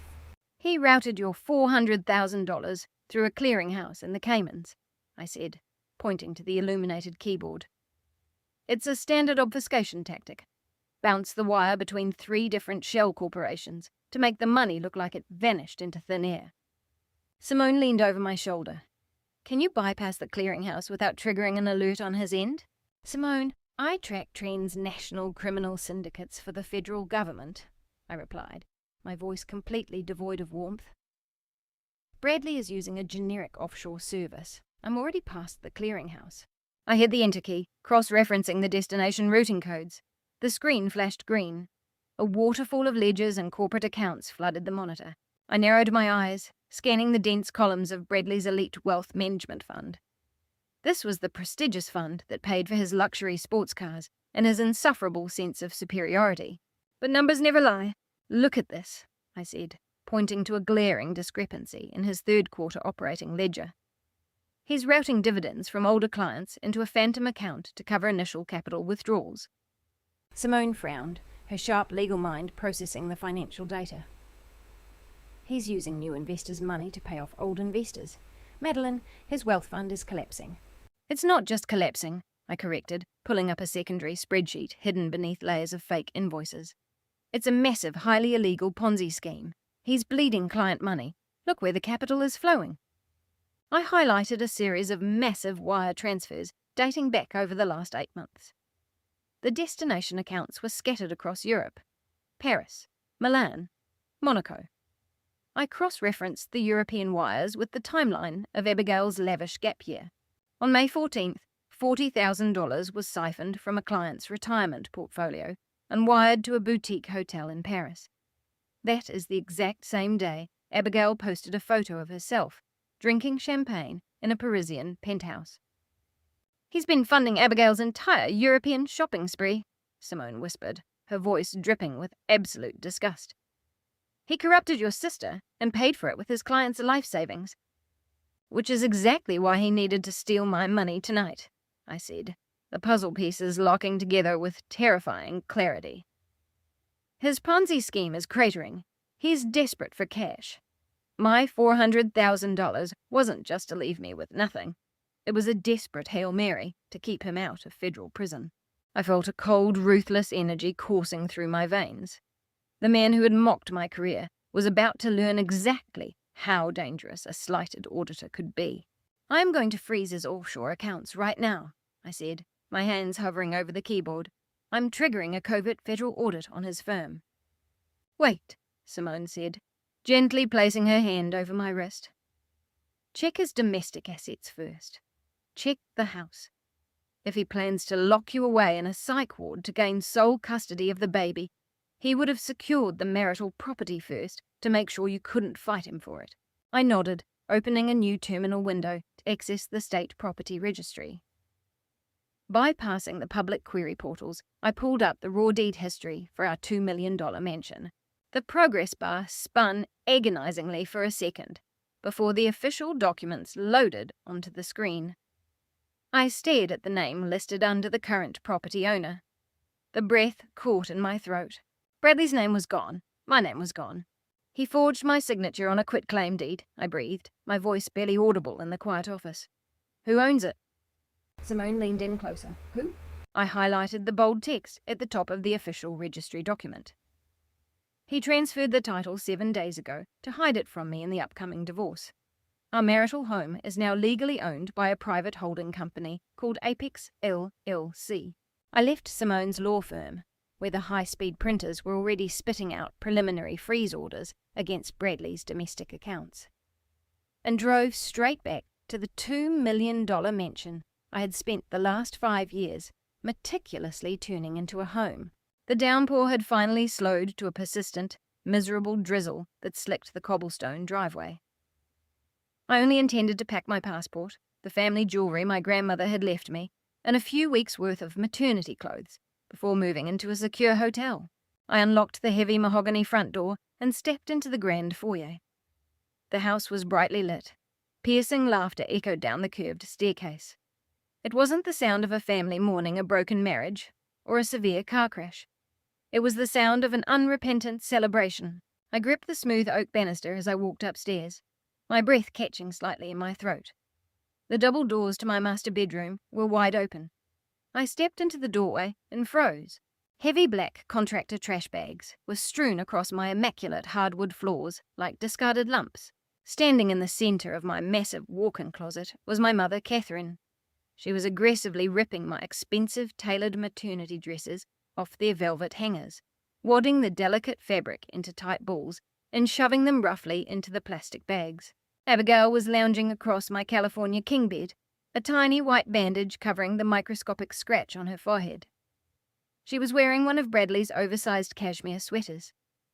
He routed your $400,000 through a clearinghouse in the Caymans, I said, pointing to the illuminated keyboard. It's a standard obfuscation tactic. Bounce the wire between 3 different shell corporations to make the money look like it vanished into thin air. Simone leaned over my shoulder. Can you bypass the clearinghouse without triggering an alert on his end? Simone, I track transnational criminal syndicates for the federal government, I replied, my voice completely devoid of warmth. Bradley is using a generic offshore service. I'm already past the clearinghouse. I hit the enter key, cross-referencing the destination routing codes. The screen flashed green. A waterfall of ledgers and corporate accounts flooded the monitor. I narrowed my eyes, scanning the dense columns of Bradley's elite wealth management fund. This was the prestigious fund that paid for his luxury sports cars and his insufferable sense of superiority. But numbers never lie. Look at this, I said, pointing to a glaring discrepancy in his third-quarter operating ledger. He's routing dividends from older clients into a phantom account to cover initial capital withdrawals. Simone frowned, her sharp legal mind processing the financial data. He's using new investors' money to pay off old investors. Madeline, his wealth fund is collapsing. It's not just collapsing, I corrected, pulling up a secondary spreadsheet hidden beneath layers of fake invoices. It's a massive, highly illegal Ponzi scheme. He's bleeding client money. Look where the capital is flowing. I highlighted a series of massive wire transfers dating back over the last 8 months. The destination accounts were scattered across Europe. Paris, Milan, Monaco. I cross-referenced the European wires with the timeline of Abigail's lavish gap year. On May 14th, $40,000 was siphoned from a client's retirement portfolio and wired to a boutique hotel in Paris. That is the exact same day Abigail posted a photo of herself, drinking champagne in a Parisian penthouse. He's been funding Abigail's entire European shopping spree, Simone whispered, her voice dripping with absolute disgust. He corrupted your sister and paid for it with his client's life savings. Which is exactly why he needed to steal my money tonight, I said, the puzzle pieces locking together with terrifying clarity. His Ponzi scheme is cratering. He's desperate for cash. My $400,000 wasn't just to leave me with nothing. It was a desperate Hail Mary to keep him out of federal prison. I felt a cold, ruthless energy coursing through my veins. The man who had mocked my career was about to learn exactly how dangerous a slighted auditor could be. I am going to freeze his offshore accounts right now, I said, my hands hovering over the keyboard. I'm triggering a covert federal audit on his firm. Wait, Simone said, gently placing her hand over my wrist. Check his domestic assets first. Check the house. If he plans to lock you away in a psych ward to gain sole custody of the baby, he would have secured the marital property first to make sure you couldn't fight him for it. I nodded, opening a new terminal window to access the state property registry. Bypassing the public query portals, I pulled up the raw deed history for our $2 million mansion. The progress bar spun agonizingly for a second before the official documents loaded onto the screen. I stared at the name listed under the current property owner. The breath caught in my throat. Bradley's name was gone. My name was gone. He forged my signature on a quitclaim deed, I breathed, my voice barely audible in the quiet office. Who owns it? Simone leaned in closer. Who? I highlighted the bold text at the top of the official registry document. He transferred the title 7 days ago to hide it from me in the upcoming divorce. Our marital home is now legally owned by a private holding company called Apex LLC. I left Simone's law firm, where the high-speed printers were already spitting out preliminary freeze orders against Bradley's domestic accounts, and drove straight back to the $2 million mansion I had spent the last 5 years meticulously turning into a home. The downpour had finally slowed to a persistent, miserable drizzle that slicked the cobblestone driveway. I only intended to pack my passport, the family jewellery my grandmother had left me, and a few weeks' worth of maternity clothes before moving into a secure hotel. I unlocked the heavy mahogany front door and stepped into the grand foyer. The house was brightly lit. Piercing laughter echoed down the curved staircase. It wasn't the sound of a family mourning a broken marriage or a severe car crash. It was the sound of an unrepentant celebration. I gripped the smooth oak banister as I walked upstairs, my breath catching slightly in my throat. The double doors to my master bedroom were wide open. I stepped into the doorway and froze. Heavy black contractor trash bags were strewn across my immaculate hardwood floors like discarded lumps. Standing in the centre of my massive walk-in closet was my mother, Catherine. She was aggressively ripping my expensive tailored maternity dresses off their velvet hangers, wadding the delicate fabric into tight balls and shoving them roughly into the plastic bags. Abigail was lounging across my California king bed, a tiny white bandage covering the microscopic scratch on her forehead. She was wearing one of Bradley's oversized cashmere sweaters,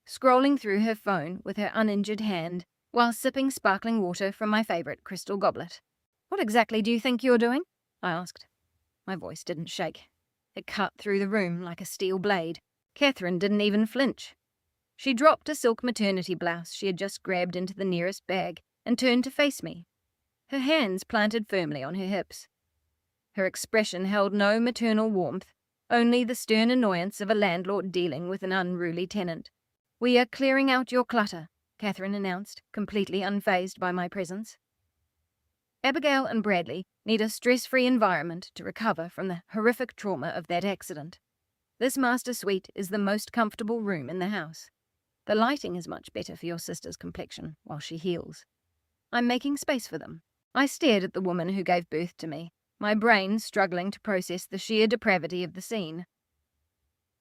scrolling through her phone with her uninjured hand while sipping sparkling water from my favourite crystal goblet. "What exactly do you think you're doing?" I asked. My voice didn't shake. It cut through the room like a steel blade. Catherine didn't even flinch. She dropped a silk maternity blouse she had just grabbed into the nearest bag and turned to face me, her hands planted firmly on her hips. Her expression held no maternal warmth, only the stern annoyance of a landlord dealing with an unruly tenant. "We are clearing out your clutter," Catherine announced, completely unfazed by my presence. Abigail and Bradley need a stress-free environment to recover from the horrific trauma of that accident. This master suite is the most comfortable room in the house. The lighting is much better for your sister's complexion while she heals. I'm making space for them. I stared at the woman who gave birth to me, my brain struggling to process the sheer depravity of the scene.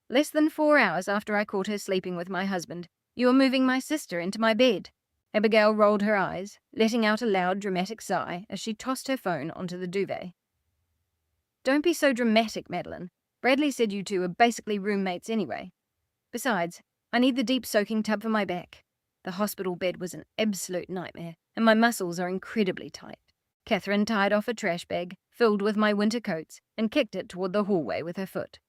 "Less than 4 hours after I caught her sleeping with my husband, you are moving my sister into my bed." Abigail rolled her eyes, letting out a loud, dramatic sigh as she tossed her phone onto the duvet. "Don't be so dramatic, Madeline. Bradley said you two are basically roommates anyway. Besides, I need the deep soaking tub for my back. The hospital bed was an absolute nightmare, and my muscles are incredibly tight." Catherine tied off a trash bag filled with my winter coats and kicked it toward the hallway with her foot.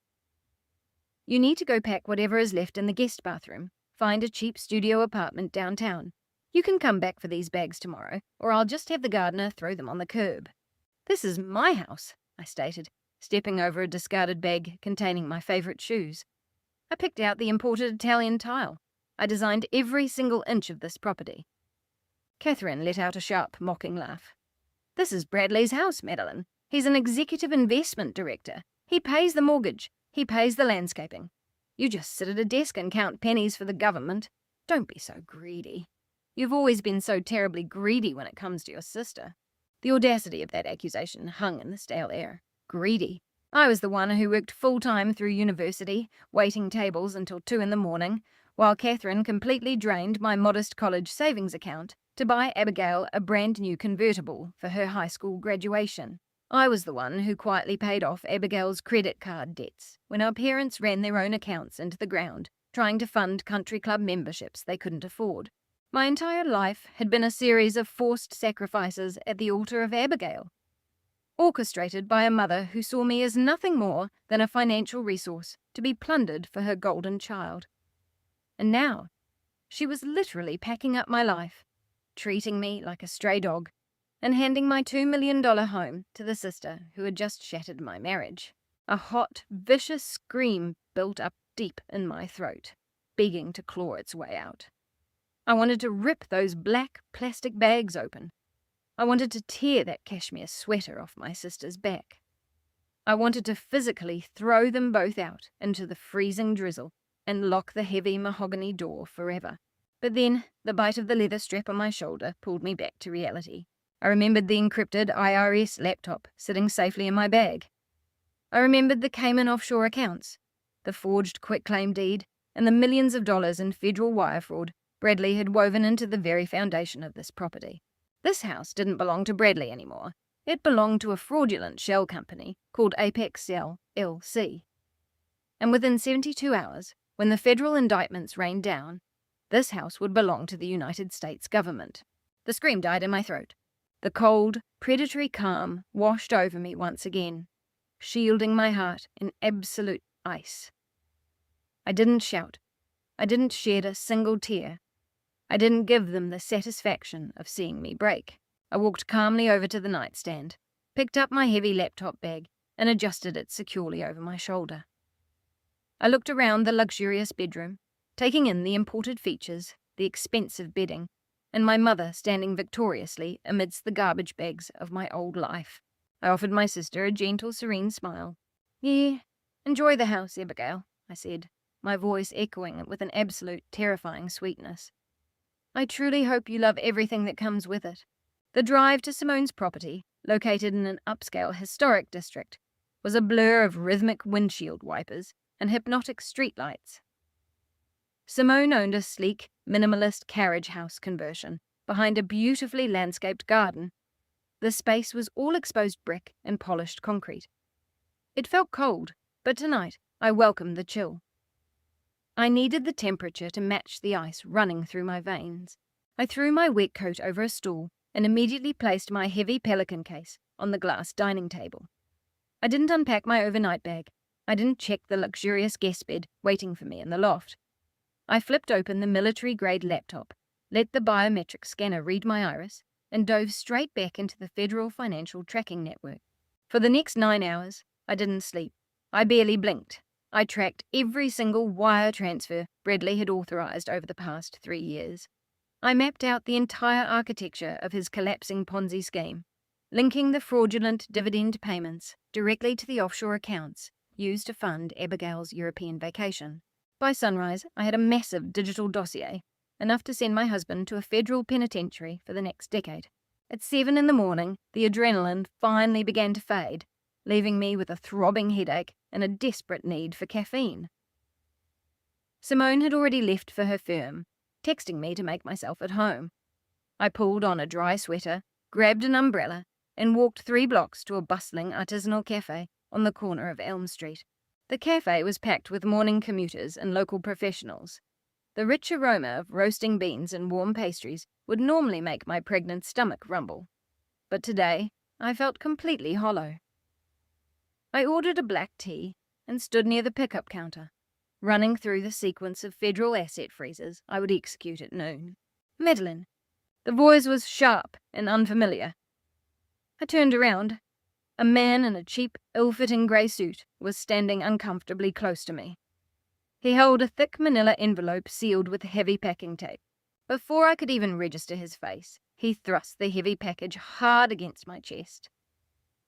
"You need to go pack whatever is left in the guest bathroom. Find a cheap studio apartment downtown. You can come back for these bags tomorrow, or I'll just have the gardener throw them on the curb." "This is my house," I stated, stepping over a discarded bag containing my favourite shoes. I picked out the imported Italian tile. I designed every single inch of this property. Catherine let out a sharp, mocking laugh. "This is Bradley's house, Madeline. He's an executive investment director. He pays the mortgage. He pays the landscaping. You just sit at a desk and count pennies for the government. Don't be so greedy. You've always been so terribly greedy when it comes to your sister." The audacity of that accusation hung in the stale air. Greedy. I was the one who worked full-time through university, waiting tables until 2 a.m, while Catherine completely drained my modest college savings account to buy Abigail a brand new convertible for her high school graduation. I was the one who quietly paid off Abigail's credit card debts when our parents ran their own accounts into the ground, trying to fund country club memberships they couldn't afford. My entire life had been a series of forced sacrifices at the altar of Abigail, orchestrated by a mother who saw me as nothing more than a financial resource to be plundered for her golden child. And now, she was literally packing up my life, treating me like a stray dog, and handing my $2 million home to the sister who had just shattered my marriage. A hot, vicious scream built up deep in my throat, begging to claw its way out. I wanted to rip those black plastic bags open. I wanted to tear that cashmere sweater off my sister's back. I wanted to physically throw them both out into the freezing drizzle and lock the heavy mahogany door forever. But then, the bite of the leather strap on my shoulder pulled me back to reality. I remembered the encrypted IRS laptop sitting safely in my bag. I remembered the Cayman offshore accounts, the forged quitclaim deed, and the millions of dollars in federal wire fraud Bradley had woven into the very foundation of this property. This house didn't belong to Bradley anymore. It belonged to a fraudulent shell company called Apex Cell LC. And within 72 hours, when the federal indictments rained down, this house would belong to the United States government. The scream died in my throat. The cold, predatory calm washed over me once again, shielding my heart in absolute ice. I didn't shout. I didn't shed a single tear. I didn't give them the satisfaction of seeing me break. I walked calmly over to the nightstand, picked up my heavy laptop bag, and adjusted it securely over my shoulder. I looked around the luxurious bedroom, taking in the imported features, the expensive bedding, and my mother standing victoriously amidst the garbage bags of my old life. I offered my sister a gentle, serene smile. "Yeah, enjoy the house, Abigail," I said, my voice echoing with an absolute, terrifying sweetness. "I truly hope you love everything that comes with it." The drive to Simone's property, located in an upscale historic district, was a blur of rhythmic windshield wipers and hypnotic streetlights. Simone owned a sleek, minimalist carriage house conversion behind a beautifully landscaped garden. The space was all exposed brick and polished concrete. It felt cold, but tonight I welcomed the chill. I needed the temperature to match the ice running through my veins. I threw my wet coat over a stool and immediately placed my heavy pelican case on the glass dining table. I didn't unpack my overnight bag. I didn't check the luxurious guest bed waiting for me in the loft. I flipped open the military-grade laptop, let the biometric scanner read my iris, and dove straight back into the Federal Financial Tracking Network. For the next 9 hours, I didn't sleep. I barely blinked. I tracked every single wire transfer Bradley had authorized over the past 3 years. I mapped out the entire architecture of his collapsing Ponzi scheme, linking the fraudulent dividend payments directly to the offshore accounts used to fund Abigail's European vacation. By sunrise, I had a massive digital dossier, enough to send my husband to a federal penitentiary for the next decade. At 7 in the morning, the adrenaline finally began to fade, leaving me with a throbbing headache and a desperate need for caffeine. Simone had already left for her firm, texting me to make myself at home. I pulled on a dry sweater, grabbed an umbrella, and walked 3 blocks to a bustling artisanal cafe on the corner of Elm Street. The cafe was packed with morning commuters and local professionals. The rich aroma of roasting beans and warm pastries would normally make my pregnant stomach rumble, but today I felt completely hollow. I ordered a black tea and stood near the pickup counter, running through the sequence of federal asset freezes I would execute at noon. "Madeline." The voice was sharp and unfamiliar. I turned around. A man in a cheap, ill-fitting grey suit was standing uncomfortably close to me. He held a thick manila envelope sealed with heavy packing tape. Before I could even register his face, he thrust the heavy package hard against my chest.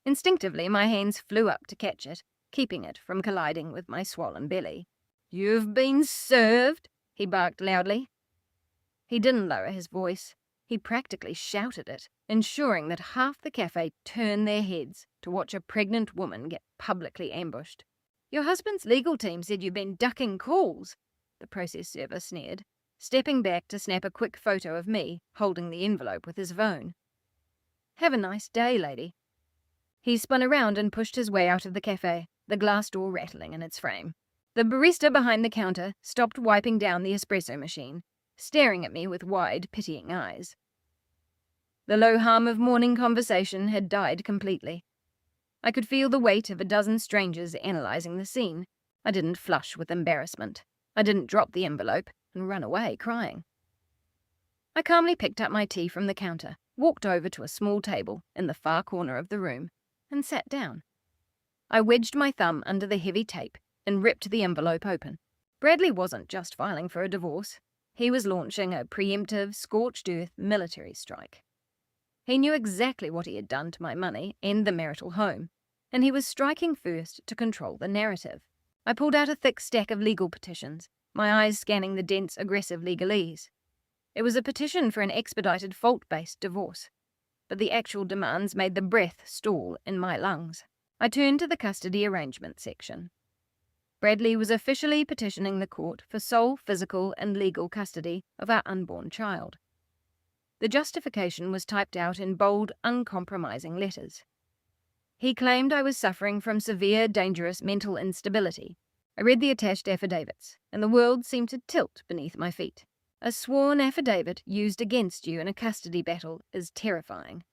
Instinctively, my hands flew up to catch it, keeping it from colliding with my swollen belly. "You've been served," he barked loudly. He didn't lower his voice. He practically shouted it, ensuring that half the cafe turned their heads to watch a pregnant woman get publicly ambushed. "Your husband's legal team said you've been ducking calls," the process server sneered, stepping back to snap a quick photo of me holding the envelope with his phone. "Have a nice day, lady." He spun around and pushed his way out of the cafe, the glass door rattling in its frame. The barista behind the counter stopped wiping down the espresso machine, staring at me with wide, pitying eyes. The low hum of morning conversation had died completely. I could feel the weight of a dozen strangers analyzing the scene. I didn't flush with embarrassment. I didn't drop the envelope and run away crying. I calmly picked up my tea from the counter, walked over to a small table in the far corner of the room, and sat down. I wedged my thumb under the heavy tape and ripped the envelope open. Bradley wasn't just filing for a divorce. He was launching a preemptive, scorched-earth military strike. He knew exactly what he had done to my money and the marital home, and he was striking first to control the narrative. I pulled out a thick stack of legal petitions, my eyes scanning the dense, aggressive legalese. It was a petition for an expedited fault-based divorce, but the actual demands made the breath stall in my lungs. I turned to the custody arrangement section. Bradley was officially petitioning the court for sole physical and legal custody of our unborn child. The justification was typed out in bold, uncompromising letters. He claimed I was suffering from severe, dangerous mental instability. I read the attached affidavits, and the world seemed to tilt beneath my feet. A sworn affidavit used against you in a custody battle is terrifying,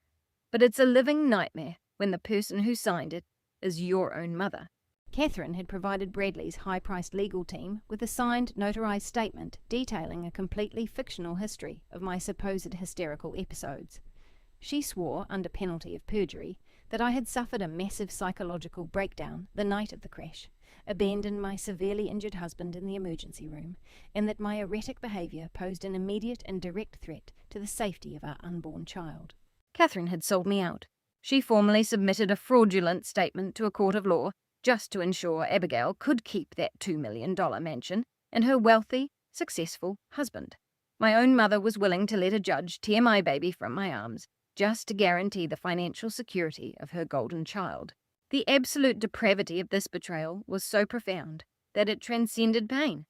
but it's a living nightmare when the person who signed it is your own mother. Catherine had provided Bradley's high-priced legal team with a signed, notarized statement detailing a completely fictional history of my supposed hysterical episodes. She swore, under penalty of perjury, that I had suffered a massive psychological breakdown the night of the crash, abandoned my severely injured husband in the emergency room, and that my erratic behaviour posed an immediate and direct threat to the safety of our unborn child. Catherine had sold me out. She formally submitted a fraudulent statement to a court of law just to ensure Abigail could keep that $2 million mansion and her wealthy, successful husband. My own mother was willing to let a judge tear my baby from my arms just to guarantee the financial security of her golden child. The absolute depravity of this betrayal was so profound that it transcended pain.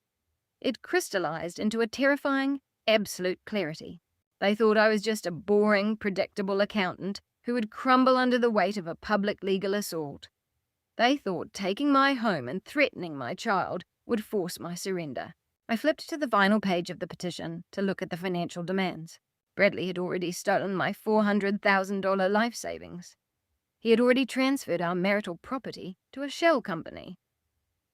It crystallized into a terrifying, absolute clarity. They thought I was just a boring, predictable accountant who would crumble under the weight of a public legal assault. They thought taking my home and threatening my child would force my surrender. I flipped to the final page of the petition to look at the financial demands. Bradley had already stolen my $400,000 life savings. He had already transferred our marital property to a shell company.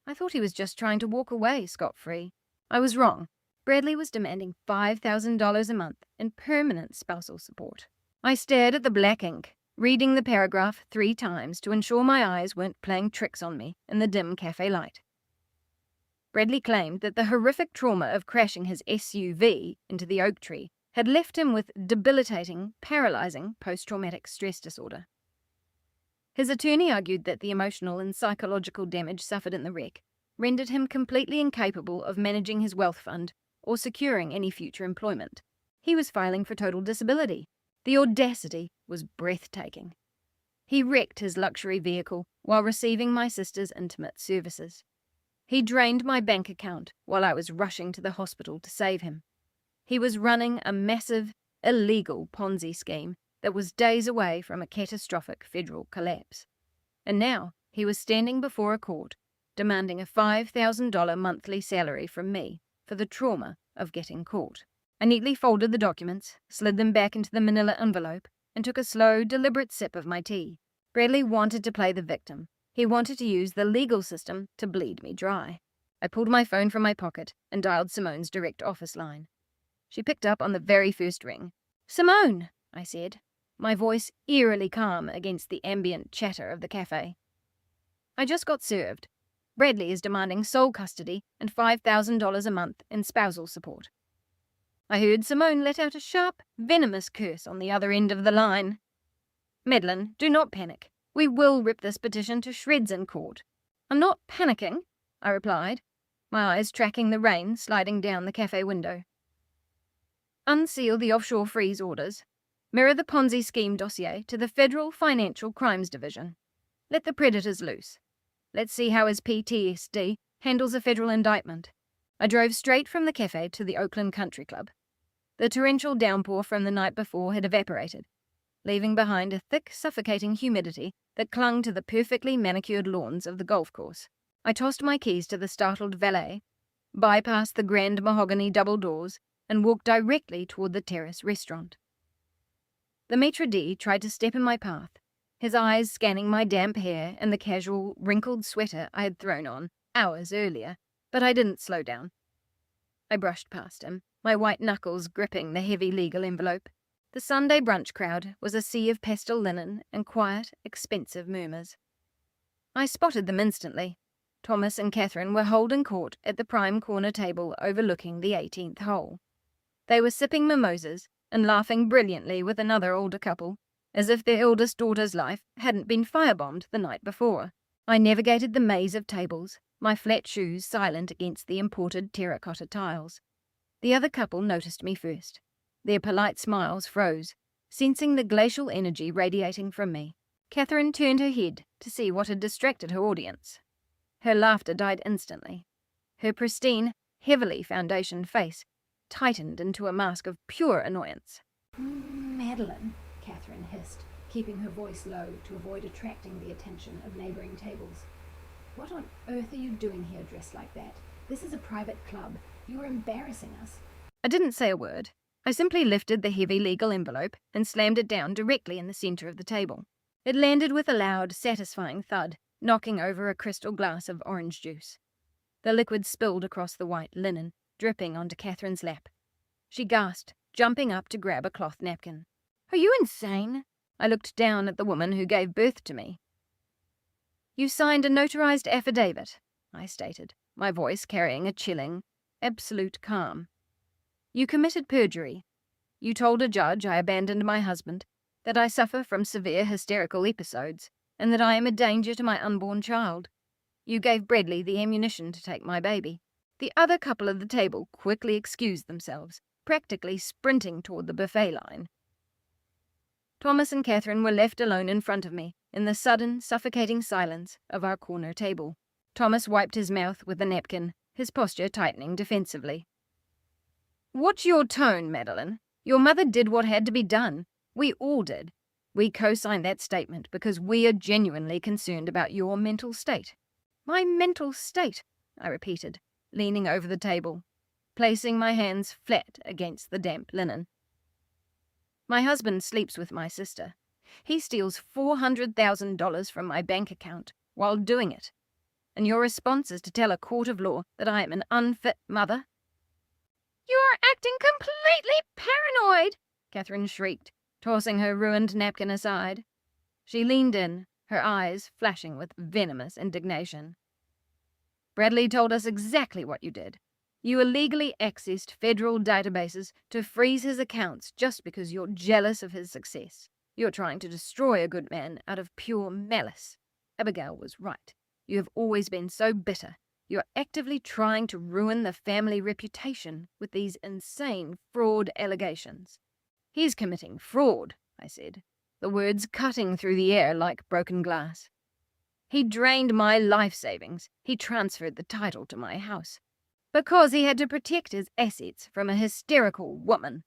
I thought he was just trying to walk away scot-free. I was wrong. Bradley was demanding $5,000 a month in permanent spousal support. I stared at the black ink, reading the paragraph 3 times to ensure my eyes weren't playing tricks on me in the dim cafe light. Bradley claimed that the horrific trauma of crashing his SUV into the oak tree had left him with debilitating, paralyzing post-traumatic stress disorder. His attorney argued that the emotional and psychological damage suffered in the wreck rendered him completely incapable of managing his wealth fund or securing any future employment. He was filing for total disability. The audacity was breathtaking. He wrecked his luxury vehicle while receiving my sister's intimate services. He drained my bank account while I was rushing to the hospital to save him. He was running a massive, illegal Ponzi scheme that was days away from a catastrophic federal collapse. And now he was standing before a court, demanding a $5,000 monthly salary from me for the trauma of getting caught. I neatly folded the documents, slid them back into the manila envelope, and took a slow, deliberate sip of my tea. Bradley wanted to play the victim. He wanted to use the legal system to bleed me dry. I pulled my phone from my pocket and dialed Simone's direct office line. She picked up on the very first ring. "Simone," I said, my voice eerily calm against the ambient chatter of the cafe. "I just got served. Bradley is demanding sole custody and $5,000 a month in spousal support." I heard Simone let out a sharp, venomous curse on the other end of the line. "Madeline, do not panic. We will rip this petition to shreds in court." "I'm not panicking," I replied, my eyes tracking the rain sliding down the cafe window. "Unseal the offshore freeze orders. Mirror the Ponzi scheme dossier to the Federal Financial Crimes Division. Let the predators loose. Let's see how his PTSD handles a federal indictment." I drove straight from the cafe to the Oakland Country Club. The torrential downpour from the night before had evaporated, leaving behind a thick, suffocating humidity that clung to the perfectly manicured lawns of the golf course. I tossed my keys to the startled valet, bypassed the grand mahogany double doors, and walked directly toward the terrace restaurant. The maitre d' tried to step in my path, his eyes scanning my damp hair and the casual, wrinkled sweater I had thrown on hours earlier, but I didn't slow down. I brushed past him, my white knuckles gripping the heavy legal envelope. The Sunday brunch crowd was a sea of pastel linen and quiet, expensive murmurs. I spotted them instantly. Thomas and Catherine were holding court at the prime corner table overlooking the 18th hole. They were sipping mimosas and laughing brilliantly with another older couple, as if their eldest daughter's life hadn't been firebombed the night before. I navigated the maze of tables, my flat shoes silent against the imported terracotta tiles. The other couple noticed me first. Their polite smiles froze, sensing the glacial energy radiating from me. Catherine turned her head to see what had distracted her audience. Her laughter died instantly. Her pristine, heavily foundationed face tightened into a mask of pure annoyance. "Madeline," Catherine hissed, keeping her voice low to avoid attracting the attention of neighbouring tables. "What on earth are you doing here dressed like that? This is a private club. You are embarrassing us." I didn't say a word. I simply lifted the heavy legal envelope and slammed it down directly in the centre of the table. It landed with a loud, satisfying thud, knocking over a crystal glass of orange juice. The liquid spilled across the white linen, dripping onto Catherine's lap. She gasped, jumping up to grab a cloth napkin. "Are you insane?" I looked down at the woman who gave birth to me. "You signed a notarized affidavit," I stated, my voice carrying a chilling, absolute calm. "You committed perjury. You told a judge I abandoned my husband, that I suffer from severe hysterical episodes, and that I am a danger to my unborn child. You gave Bradley the ammunition to take my baby." The other couple at the table quickly excused themselves, practically sprinting toward the buffet line. Thomas and Catherine were left alone in front of me, in the sudden, suffocating silence of our corner table. Thomas wiped his mouth with a napkin, his posture tightening defensively. "What's your tone, Madeline? Your mother did what had to be done. We all did. We co-signed that statement because we are genuinely concerned about your mental state." "My mental state," I repeated, leaning over the table, placing my hands flat against the damp linen. "My husband sleeps with my sister. He steals $400,000 from my bank account while doing it. And your response is to tell a court of law that I am an unfit mother?" "You are acting completely paranoid," Catherine shrieked, tossing her ruined napkin aside. She leaned in, her eyes flashing with venomous indignation. "Bradley told us exactly what you did. You illegally accessed federal databases to freeze his accounts just because you're jealous of his success. You're trying to destroy a good man out of pure malice. Abigail was right. You have always been so bitter. You're actively trying to ruin the family reputation with these insane fraud allegations." "He's committing fraud," I said, the words cutting through the air like broken glass. "He drained my life savings. He transferred the title to my house. Because he had to protect his assets from a hysterical woman,"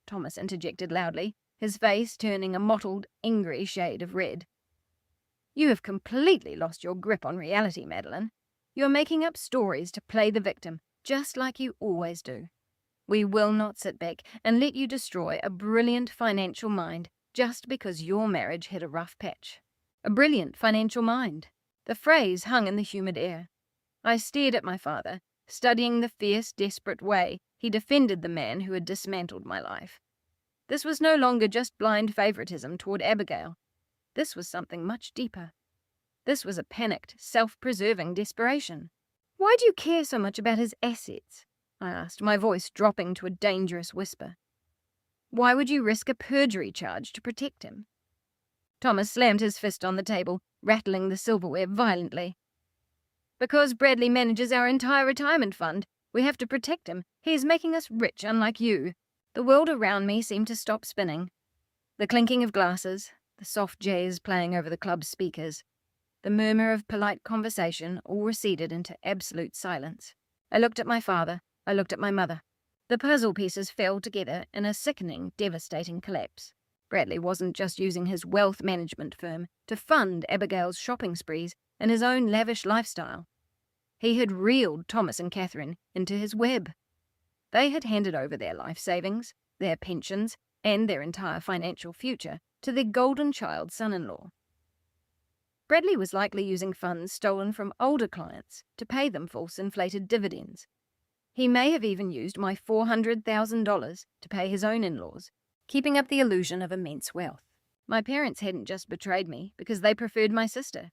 Thomas interjected loudly, his face turning a mottled, angry shade of red. "You have completely lost your grip on reality, Madeline. You're making up stories to play the victim, just like you always do. We will not sit back and let you destroy a brilliant financial mind just because your marriage hit a rough patch." A brilliant financial mind. The phrase hung in the humid air. I stared at my father, studying the fierce, desperate way he defended the man who had dismantled my life. This was no longer just blind favoritism toward Abigail. This was something much deeper. This was a panicked, self-preserving desperation. "Why do you care so much about his assets?" I asked, my voice dropping to a dangerous whisper. "Why would you risk a perjury charge to protect him?" Thomas slammed his fist on the table, rattling the silverware violently. "Because Bradley manages our entire retirement fund. We have to protect him. He is making us rich, unlike you." The world around me seemed to stop spinning. The clinking of glasses, the soft jazz playing over the club's speakers, the murmur of polite conversation all receded into absolute silence. I looked at my father. I looked at my mother. The puzzle pieces fell together in a sickening, devastating collapse. Bradley wasn't just using his wealth management firm to fund Abigail's shopping sprees and his own lavish lifestyle. He had reeled Thomas and Catherine into his web. They had handed over their life savings, their pensions, and their entire financial future to their golden child son-in-law. Bradley was likely using funds stolen from older clients to pay them false inflated dividends. He may have even used my $400,000 to pay his own in-laws, keeping up the illusion of immense wealth. My parents hadn't just betrayed me because they preferred my sister.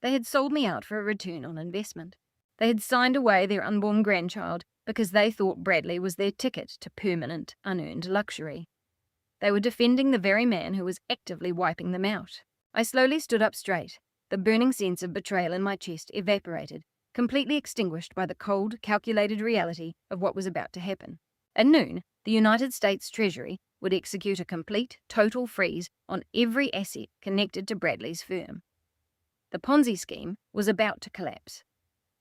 They had sold me out for a return on investment. They had signed away their unborn grandchild because they thought Bradley was their ticket to permanent, unearned luxury. They were defending the very man who was actively wiping them out. I slowly stood up straight. The burning sense of betrayal in my chest evaporated, completely extinguished by the cold, calculated reality of what was about to happen. At noon, the United States Treasury would execute a complete, total freeze on every asset connected to Bradley's firm. The Ponzi scheme was about to collapse.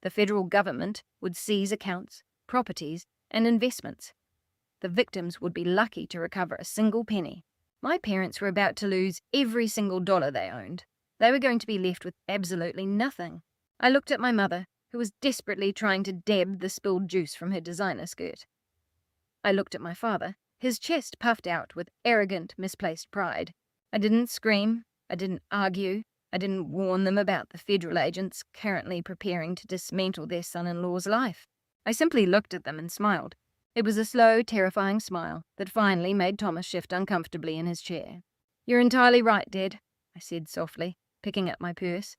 The federal government would seize accounts, properties, and investments. The victims would be lucky to recover a single penny. My parents were about to lose every single dollar they owned. They were going to be left with absolutely nothing. I looked at my mother, who was desperately trying to dab the spilled juice from her designer skirt. I looked at my father, his chest puffed out with arrogant, misplaced pride. I didn't scream, I didn't argue, I didn't warn them about the federal agents currently preparing to dismantle their son-in-law's life. I simply looked at them and smiled. It was a slow, terrifying smile that finally made Thomas shift uncomfortably in his chair. "You're entirely right, Dad," I said softly, picking up my purse.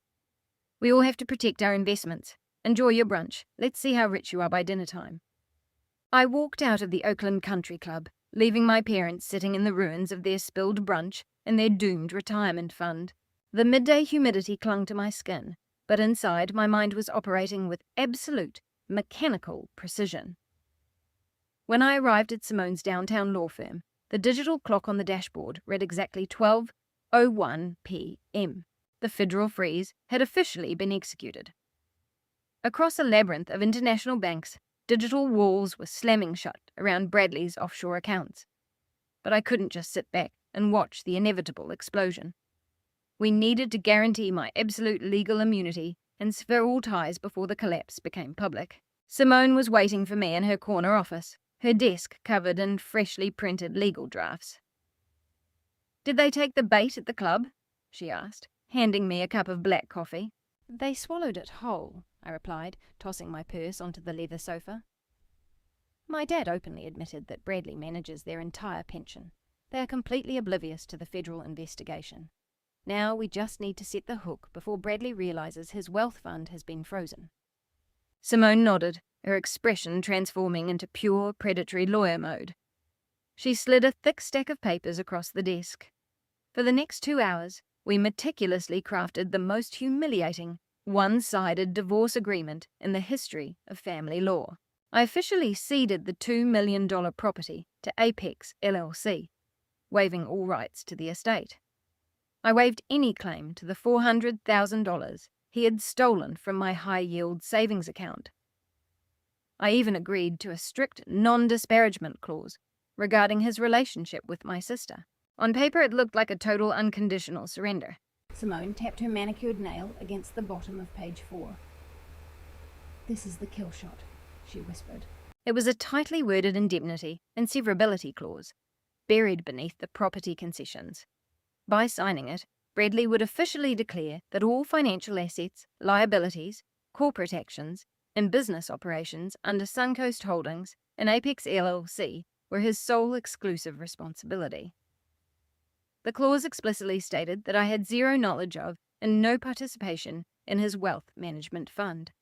"We all have to protect our investments. Enjoy your brunch. Let's see how rich you are by dinner time." I walked out of the Oakland Country Club, leaving my parents sitting in the ruins of their spilled brunch and their doomed retirement fund. The midday humidity clung to my skin, but inside my mind was operating with absolute, mechanical precision. When I arrived at Simone's downtown law firm, the digital clock on the dashboard read exactly 12:01 p.m. The federal freeze had officially been executed. Across a labyrinth of international banks, digital walls were slamming shut around Bradley's offshore accounts. But I couldn't just sit back and watch the inevitable explosion. We needed to guarantee my absolute legal immunity and sever all ties before the collapse became public. Simone was waiting for me in her corner office, her desk covered in freshly printed legal drafts. "Did they take the bait at the club?" she asked, handing me a cup of black coffee. "They swallowed it whole," I replied, tossing my purse onto the leather sofa. My dad openly admitted that Bradley manages their entire pension. They are completely oblivious to the federal investigation. Now we just need to set the hook before Bradley realizes his wealth fund has been frozen. Simone nodded, her expression transforming into pure predatory lawyer mode. She slid a thick stack of papers across the desk. For the next 2 hours, we meticulously crafted the most humiliating, one-sided divorce agreement in the history of family law. I officially ceded the $2 million property to Apex LLC, waiving all rights to the estate. I waived any claim to the $400,000 he had stolen from my high-yield savings account. I even agreed to a strict non-disparagement clause regarding his relationship with my sister. On paper, it looked like a total unconditional surrender. Simone tapped her manicured nail against the bottom of page 4. "This is the kill shot," she whispered. It was a tightly worded indemnity and severability clause, buried beneath the property concessions. By signing it, Bradley would officially declare that all financial assets, liabilities, corporate actions, and business operations under Suncoast Holdings and Apex LLC were his sole exclusive responsibility. The clause explicitly stated that I had zero knowledge of and no participation in his wealth management fund.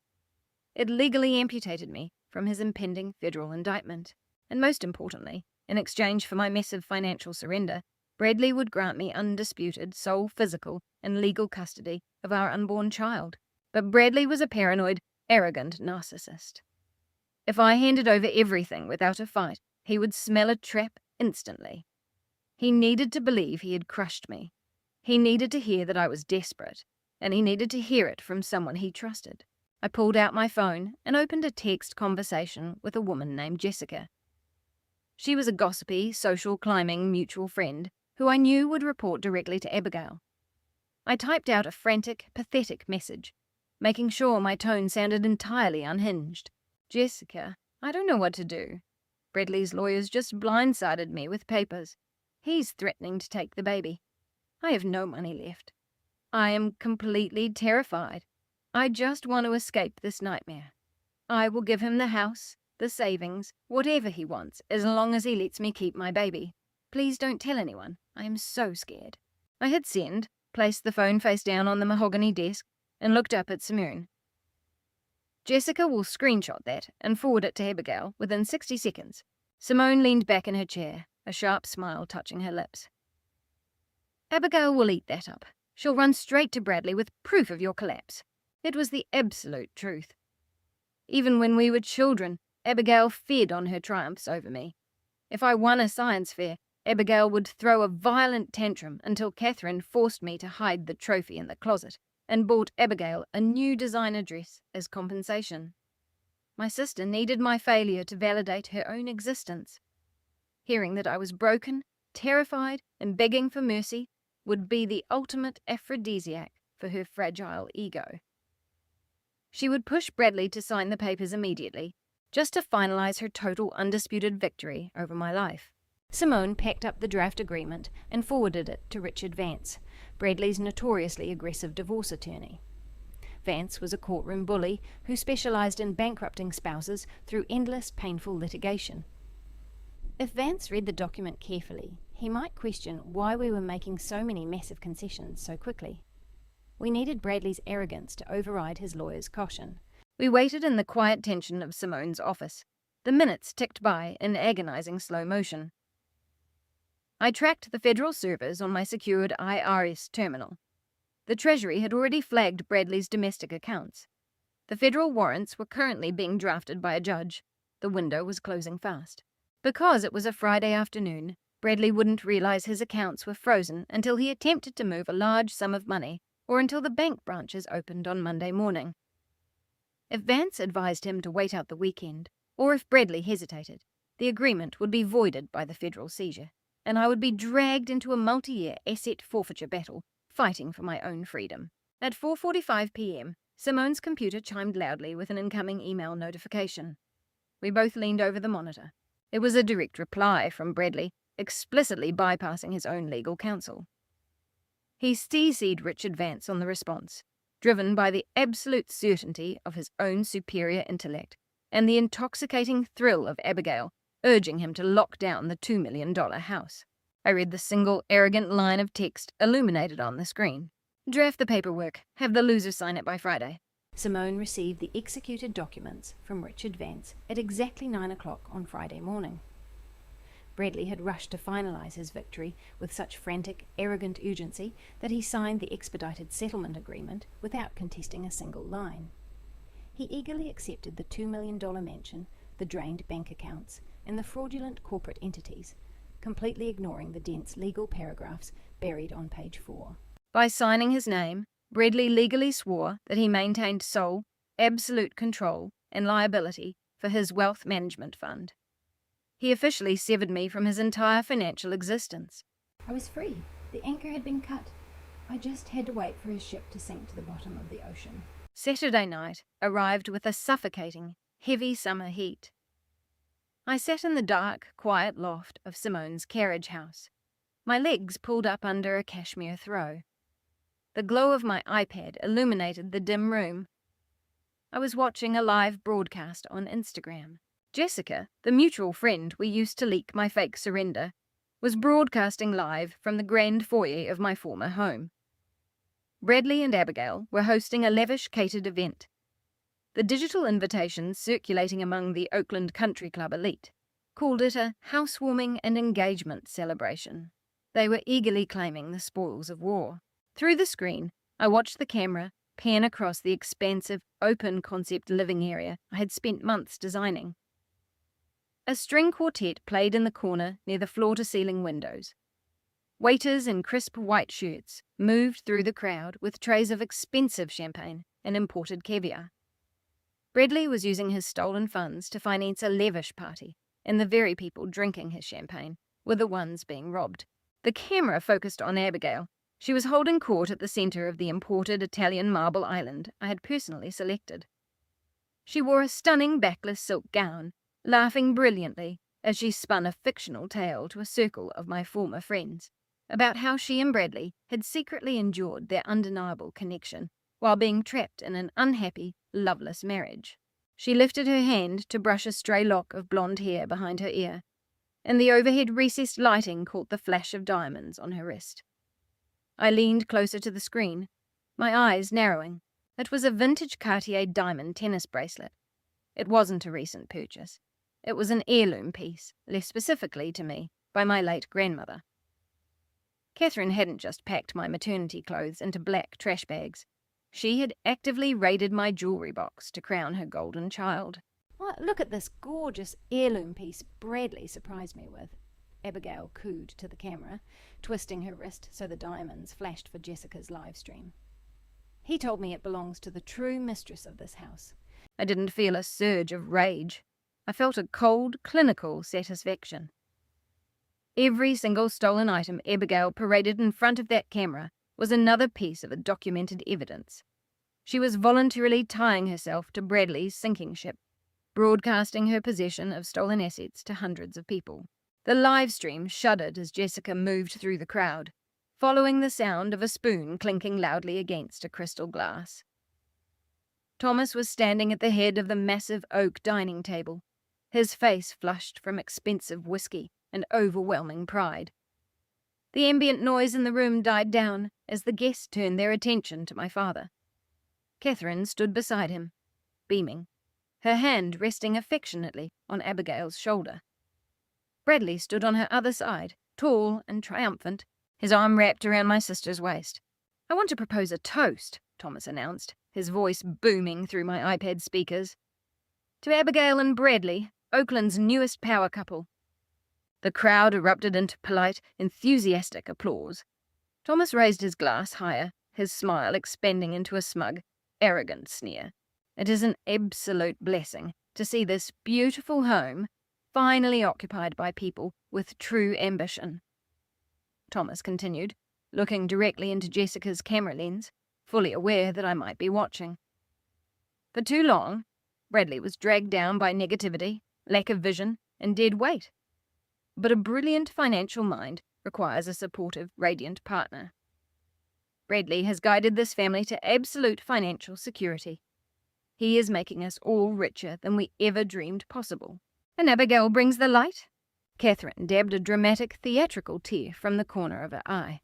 It legally amputated me from his impending federal indictment, and most importantly, in exchange for my massive financial surrender, Bradley would grant me undisputed sole physical and legal custody of our unborn child. But Bradley was a paranoid, arrogant narcissist. If I handed over everything without a fight, he would smell a trap instantly. He needed to believe he had crushed me. He needed to hear that I was desperate, and he needed to hear it from someone he trusted. I pulled out my phone and opened a text conversation with a woman named Jessica. She was a gossipy, social climbing mutual friend who I knew would report directly to Abigail. I typed out a frantic, pathetic message, making sure my tone sounded entirely unhinged. "Jessica, I don't know what to do. Bradley's lawyers just blindsided me with papers. He's threatening to take the baby. I have no money left. I am completely terrified. I just want to escape this nightmare. I will give him the house, the savings, whatever he wants, as long as he lets me keep my baby. Please don't tell anyone. I am so scared." I hit send, placed the phone face down on the mahogany desk, and looked up at Simone. "Jessica will screenshot that and forward it to Abigail within 60 seconds. Simone leaned back in her chair, a sharp smile touching her lips. "Abigail will eat that up. She'll run straight to Bradley with proof of your collapse." It was the absolute truth. Even when we were children, Abigail fed on her triumphs over me. If I won a science fair, Abigail would throw a violent tantrum until Catherine forced me to hide the trophy in the closet and bought Abigail a new designer dress as compensation. My sister needed my failure to validate her own existence. Hearing that I was broken, terrified and begging for mercy, would be the ultimate aphrodisiac for her fragile ego. She would push Bradley to sign the papers immediately, just to finalize her total undisputed victory over my life. Simone packed up the draft agreement and forwarded it to Richard Vance, Bradley's notoriously aggressive divorce attorney. Vance was a courtroom bully who specialized in bankrupting spouses through endless, painful litigation. If Vance read the document carefully, he might question why we were making so many massive concessions so quickly. We needed Bradley's arrogance to override his lawyer's caution. We waited in the quiet tension of Simone's office. The minutes ticked by in agonizing slow motion. I tracked the federal servers on my secured IRS terminal. The Treasury had already flagged Bradley's domestic accounts. The federal warrants were currently being drafted by a judge. The window was closing fast. Because it was a Friday afternoon, Bradley wouldn't realize his accounts were frozen until he attempted to move a large sum of money, or until the bank branches opened on Monday morning. If Vance advised him to wait out the weekend, or if Bradley hesitated, the agreement would be voided by the federal seizure, and I would be dragged into a multi-year asset forfeiture battle, fighting for my own freedom. At 4:45 p.m., Simone's computer chimed loudly with an incoming email notification. We both leaned over the monitor. It was a direct reply from Bradley, explicitly bypassing his own legal counsel. He CC'd Richard Vance on the response, driven by the absolute certainty of his own superior intellect and the intoxicating thrill of Abigail urging him to lock down the $2 million house. I read the single arrogant line of text illuminated on the screen. Draft the paperwork. Have the loser sign it by Friday. Simone received the executed documents from Richard Vance at exactly 9 o'clock on Friday morning. Bradley had rushed to finalize his victory with such frantic, arrogant urgency that he signed the expedited settlement agreement without contesting a single line. He eagerly accepted the $2 million mansion, the drained bank accounts, and the fraudulent corporate entities, completely ignoring the dense legal paragraphs buried on page 4. By signing his name, Bradley legally swore that he maintained sole, absolute control and liability for his wealth management fund. He officially severed me from his entire financial existence. I was free. The anchor had been cut. I just had to wait for his ship to sink to the bottom of the ocean. Saturday night arrived with a suffocating, heavy summer heat. I sat in the dark, quiet loft of Simone's carriage house, my legs pulled up under a cashmere throw. The glow of my iPad illuminated the dim room. I was watching a live broadcast on Instagram. Jessica, the mutual friend we used to leak my fake surrender, was broadcasting live from the grand foyer of my former home. Bradley and Abigail were hosting a lavish catered event. The digital invitations circulating among the Oakland Country Club elite called it a housewarming and engagement celebration. They were eagerly claiming the spoils of war. Through the screen, I watched the camera pan across the expansive, open-concept living area I had spent months designing. A string quartet played in the corner near the floor-to-ceiling windows. Waiters in crisp white shirts moved through the crowd with trays of expensive champagne and imported caviar. Bradley was using his stolen funds to finance a lavish party, and the very people drinking his champagne were the ones being robbed. The camera focused on Abigail. She was holding court at the center of the imported Italian marble island I had personally selected. She wore a stunning backless silk gown, laughing brilliantly as she spun a fictional tale to a circle of my former friends about how she and Bradley had secretly endured their undeniable connection while being trapped in an unhappy, loveless marriage. She lifted her hand to brush a stray lock of blonde hair behind her ear, and the overhead recessed lighting caught the flash of diamonds on her wrist. I leaned closer to the screen, my eyes narrowing. It was a vintage Cartier diamond tennis bracelet. It wasn't a recent purchase. It was an heirloom piece, left specifically to me by my late grandmother. Catherine hadn't just packed my maternity clothes into black trash bags. She had actively raided my jewelry box to crown her golden child. "Look at this gorgeous heirloom piece Bradley surprised me with," Abigail cooed to the camera, twisting her wrist so the diamonds flashed for Jessica's live stream. "He told me it belongs to the true mistress of this house." I didn't feel a surge of rage. I felt a cold, clinical satisfaction. Every single stolen item Abigail paraded in front of that camera was another piece of documented evidence. She was voluntarily tying herself to Bradley's sinking ship, broadcasting her possession of stolen assets to hundreds of people. The live stream shuddered as Jessica moved through the crowd, following the sound of a spoon clinking loudly against a crystal glass. Thomas was standing at the head of the massive oak dining table, his face flushed from expensive whiskey and overwhelming pride. The ambient noise in the room died down as the guests turned their attention to my father. Catherine stood beside him, beaming, her hand resting affectionately on Abigail's shoulder. Bradley stood on her other side, tall and triumphant, his arm wrapped around my sister's waist. "I want to propose a toast," Thomas announced, his voice booming through my iPad speakers. "To Abigail and Bradley, Oakland's newest power couple." The crowd erupted into polite, enthusiastic applause. Thomas raised his glass higher, his smile expanding into a smug, arrogant sneer. "It is an absolute blessing to see this beautiful home finally occupied by people with true ambition," Thomas continued, looking directly into Jessica's camera lens, fully aware that I might be watching. For too long, Bradley was dragged down by negativity, lack of vision, and dead weight. But a brilliant financial mind requires a supportive, radiant partner. Bradley has guided this family to absolute financial security. He is making us all richer than we ever dreamed possible. And Abigail brings the light? Catherine dabbed a dramatic, theatrical tear from the corner of her eye.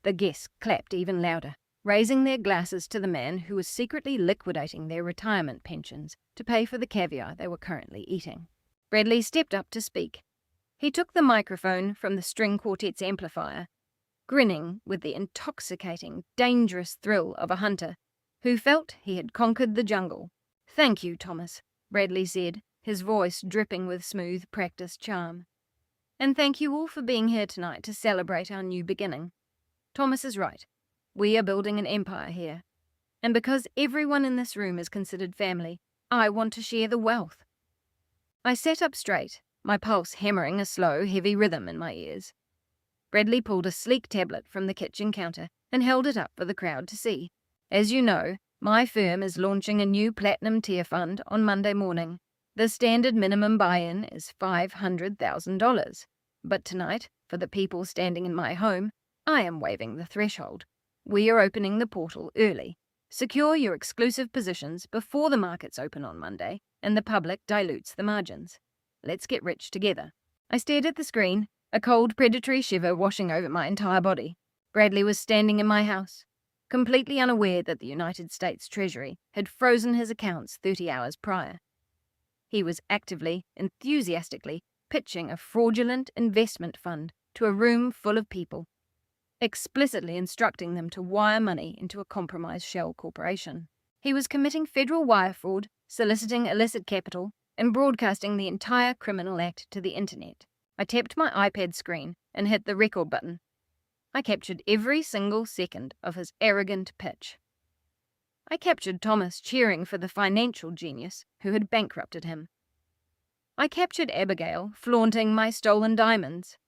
The guests clapped even louder, raising their glasses to the man who was secretly liquidating their retirement pensions to pay for the caviar they were currently eating. Bradley stepped up to speak. He took the microphone from the string quartet's amplifier, grinning with the intoxicating, dangerous thrill of a hunter who felt he had conquered the jungle. "Thank you, Thomas," Bradley said, his voice dripping with smooth, practiced charm. "And thank you all for being here tonight to celebrate our new beginning. Thomas is right. We are building an empire here. And because everyone in this room is considered family, I want to share the wealth." I sat up straight, my pulse hammering a slow, heavy rhythm in my ears. Bradley pulled a sleek tablet from the kitchen counter and held it up for the crowd to see. "As you know, my firm is launching a new platinum tier fund on Monday morning. The standard minimum buy-in is $500,000. But tonight, for the people standing in my home, I am waiving the threshold. We are opening the portal early. Secure your exclusive positions before the markets open on Monday and the public dilutes the margins. Let's get rich together." I stared at the screen, a cold, predatory shiver washing over my entire body. Bradley was standing in my house, completely unaware that the United States Treasury had frozen his accounts 30 hours prior. He was actively, enthusiastically pitching a fraudulent investment fund to a room full of people, explicitly instructing them to wire money into a compromised shell corporation. He was committing federal wire fraud, soliciting illicit capital, and broadcasting the entire criminal act to the internet. I tapped my iPad screen and hit the record button. I captured every single second of his arrogant pitch. I captured Thomas cheering for the financial genius who had bankrupted him. I captured Abigail flaunting my stolen diamonds.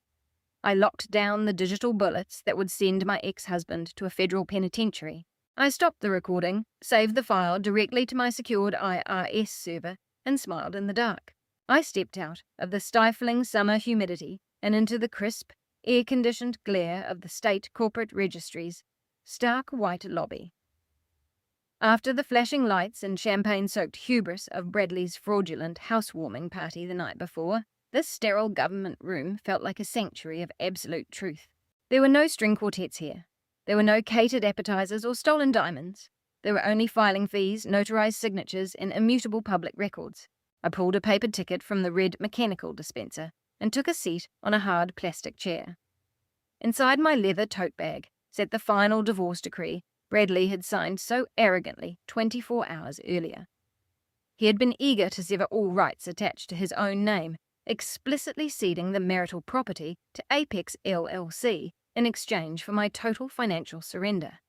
I locked down the digital bullets that would send my ex-husband to a federal penitentiary. I stopped the recording, saved the file directly to my secured IRS server, and smiled in the dark. I stepped out of the stifling summer humidity and into the crisp, air-conditioned glare of the state corporate registry's stark white lobby. After the flashing lights and champagne-soaked hubris of Bradley's fraudulent housewarming party the night before, this sterile government room felt like a sanctuary of absolute truth. There were no string quartets here. There were no catered appetizers or stolen diamonds. There were only filing fees, notarized signatures, and immutable public records. I pulled a paper ticket from the red mechanical dispenser and took a seat on a hard plastic chair. Inside my leather tote bag sat the final divorce decree Bradley had signed so arrogantly 24 hours earlier. He had been eager to sever all rights attached to his own name, explicitly ceding the marital property to Apex LLC in exchange for my total financial surrender.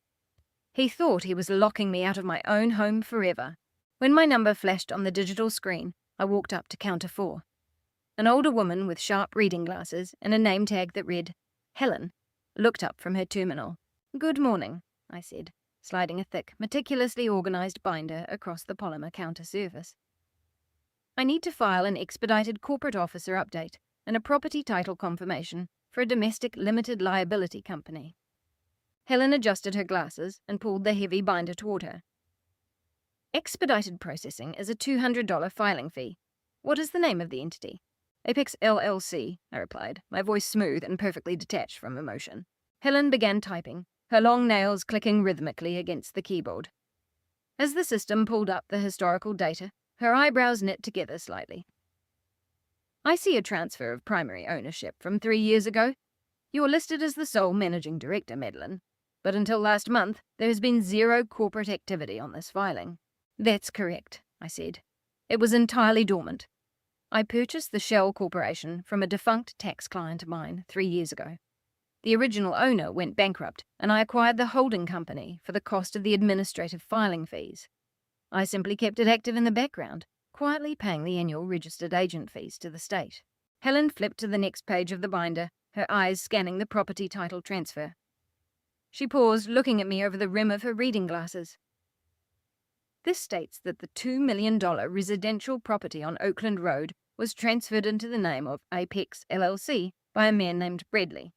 He thought he was locking me out of my own home forever. When my number flashed on the digital screen, I walked up to counter 4. An older woman with sharp reading glasses and a name tag that read Helen looked up from her terminal. "Good morning," I said, sliding a thick, meticulously organized binder across the polymer counter surface. "I need to file an expedited corporate officer update and a property title confirmation for a domestic limited liability company." Helen adjusted her glasses and pulled the heavy binder toward her. "Expedited processing is a $200 filing fee. What is the name of the entity?" "Apex LLC, I replied, my voice smooth and perfectly detached from emotion. Helen began typing, her long nails clicking rhythmically against the keyboard. As the system pulled up the historical data, her eyebrows knit together slightly. "I see a transfer of primary ownership from 3 years ago. You're listed as the sole managing director, Madeline. But until last month, there has been zero corporate activity on this filing." "That's correct," I said. "It was entirely dormant. I purchased the Shell Corporation from a defunct tax client of mine 3 years ago. The original owner went bankrupt, and I acquired the holding company for the cost of the administrative filing fees. I simply kept it active in the background, quietly paying the annual registered agent fees to the state." Helen flipped to the next page of the binder, her eyes scanning the property title transfer. She paused, looking at me over the rim of her reading glasses. "This states that the $2 million residential property on Oakland Road was transferred into the name of Apex LLC by a man named Bradley.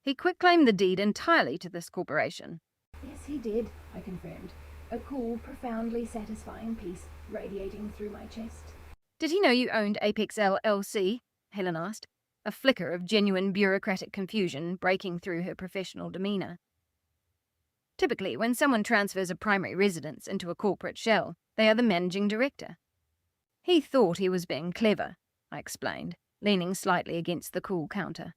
He quitclaimed the deed entirely to this corporation." "Yes, he did," I confirmed, a cool, profoundly satisfying peace radiating through my chest. "Did he know you owned Apex LLC?" Helen asked, a flicker of genuine bureaucratic confusion breaking through her professional demeanor. "Typically, when someone transfers a primary residence into a corporate shell, they are the managing director." "He thought he was being clever," I explained, leaning slightly against the cool counter.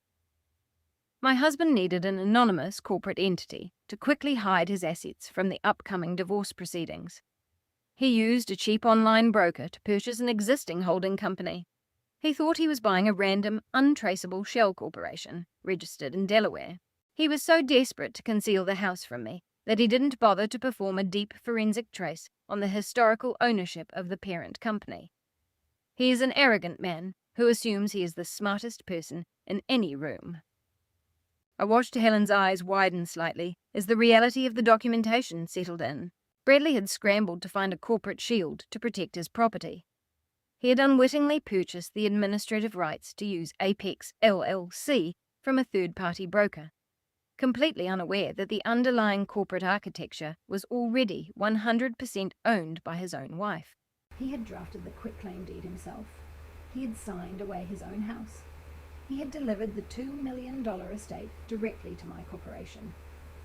"My husband needed an anonymous corporate entity to quickly hide his assets from the upcoming divorce proceedings. He used a cheap online broker to purchase an existing holding company. He thought he was buying a random, untraceable shell corporation, registered in Delaware. He was so desperate to conceal the house from me that he didn't bother to perform a deep forensic trace on the historical ownership of the parent company. He is an arrogant man who assumes he is the smartest person in any room." I watched Helen's eyes widen slightly as the reality of the documentation settled in. Bradley had scrambled to find a corporate shield to protect his property. He had unwittingly purchased the administrative rights to use Apex LLC from a third-party broker, completely unaware that the underlying corporate architecture was already 100% owned by his own wife. He had drafted the quitclaim deed himself. He had signed away his own house. He had delivered the $2 million estate directly to my corporation,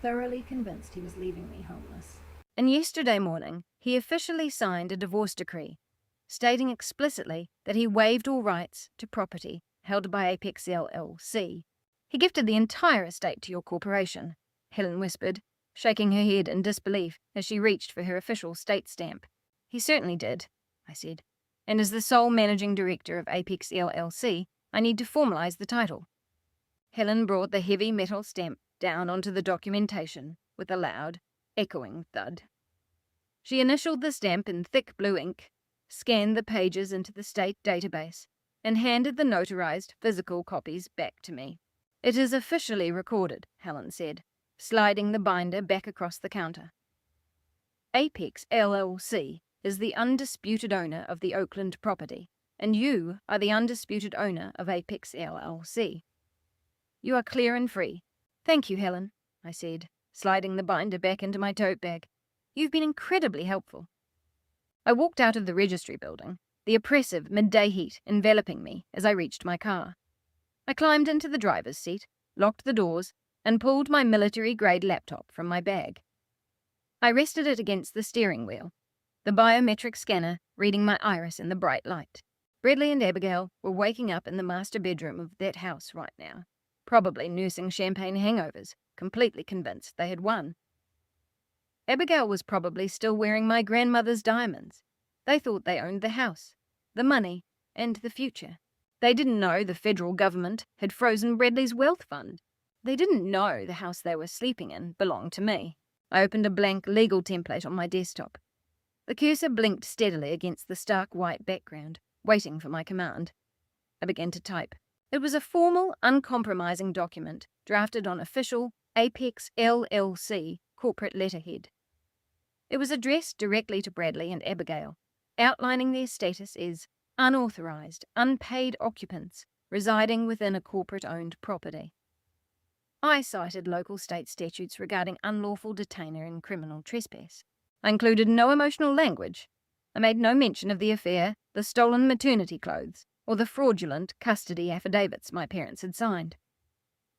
thoroughly convinced he was leaving me homeless. And yesterday morning, he officially signed a divorce decree, stating explicitly that he waived all rights to property held by Apex LLC. "He gifted the entire estate to your corporation," Helen whispered, shaking her head in disbelief as she reached for her official state stamp. "He certainly did," I said, "and as the sole managing director of Apex LLC, I need to formalize the title." Helen brought the heavy metal stamp down onto the documentation with a loud, echoing thud. She initialed the stamp in thick blue ink, scanned the pages into the state database, and handed the notarized physical copies back to me. "It is officially recorded," Helen said, sliding the binder back across the counter. "Apex LLC is the undisputed owner of the Oakland property, and you are the undisputed owner of Apex LLC. You are clear and free." "Thank you, Helen," I said, sliding the binder back into my tote bag. "You've been incredibly helpful." I walked out of the registry building, the oppressive midday heat enveloping me as I reached my car. I climbed into the driver's seat, locked the doors, and pulled my military-grade laptop from my bag. I rested it against the steering wheel, the biometric scanner reading my iris in the bright light. Bradley and Abigail were waking up in the master bedroom of that house right now, probably nursing champagne hangovers, completely convinced they had won. Abigail was probably still wearing my grandmother's diamonds. They thought they owned the house, the money, and the future. They didn't know the federal government had frozen Bradley's wealth fund. They didn't know the house they were sleeping in belonged to me. I opened a blank legal template on my desktop. The cursor blinked steadily against the stark white background, waiting for my command. I began to type. It was a formal, uncompromising document drafted on official Apex LLC corporate letterhead. It was addressed directly to Bradley and Abigail, outlining their status as unauthorized, unpaid occupants residing within a corporate-owned property. I cited local state statutes regarding unlawful detainer and criminal trespass. I included no emotional language. I made no mention of the affair, the stolen maternity clothes, or the fraudulent custody affidavits my parents had signed.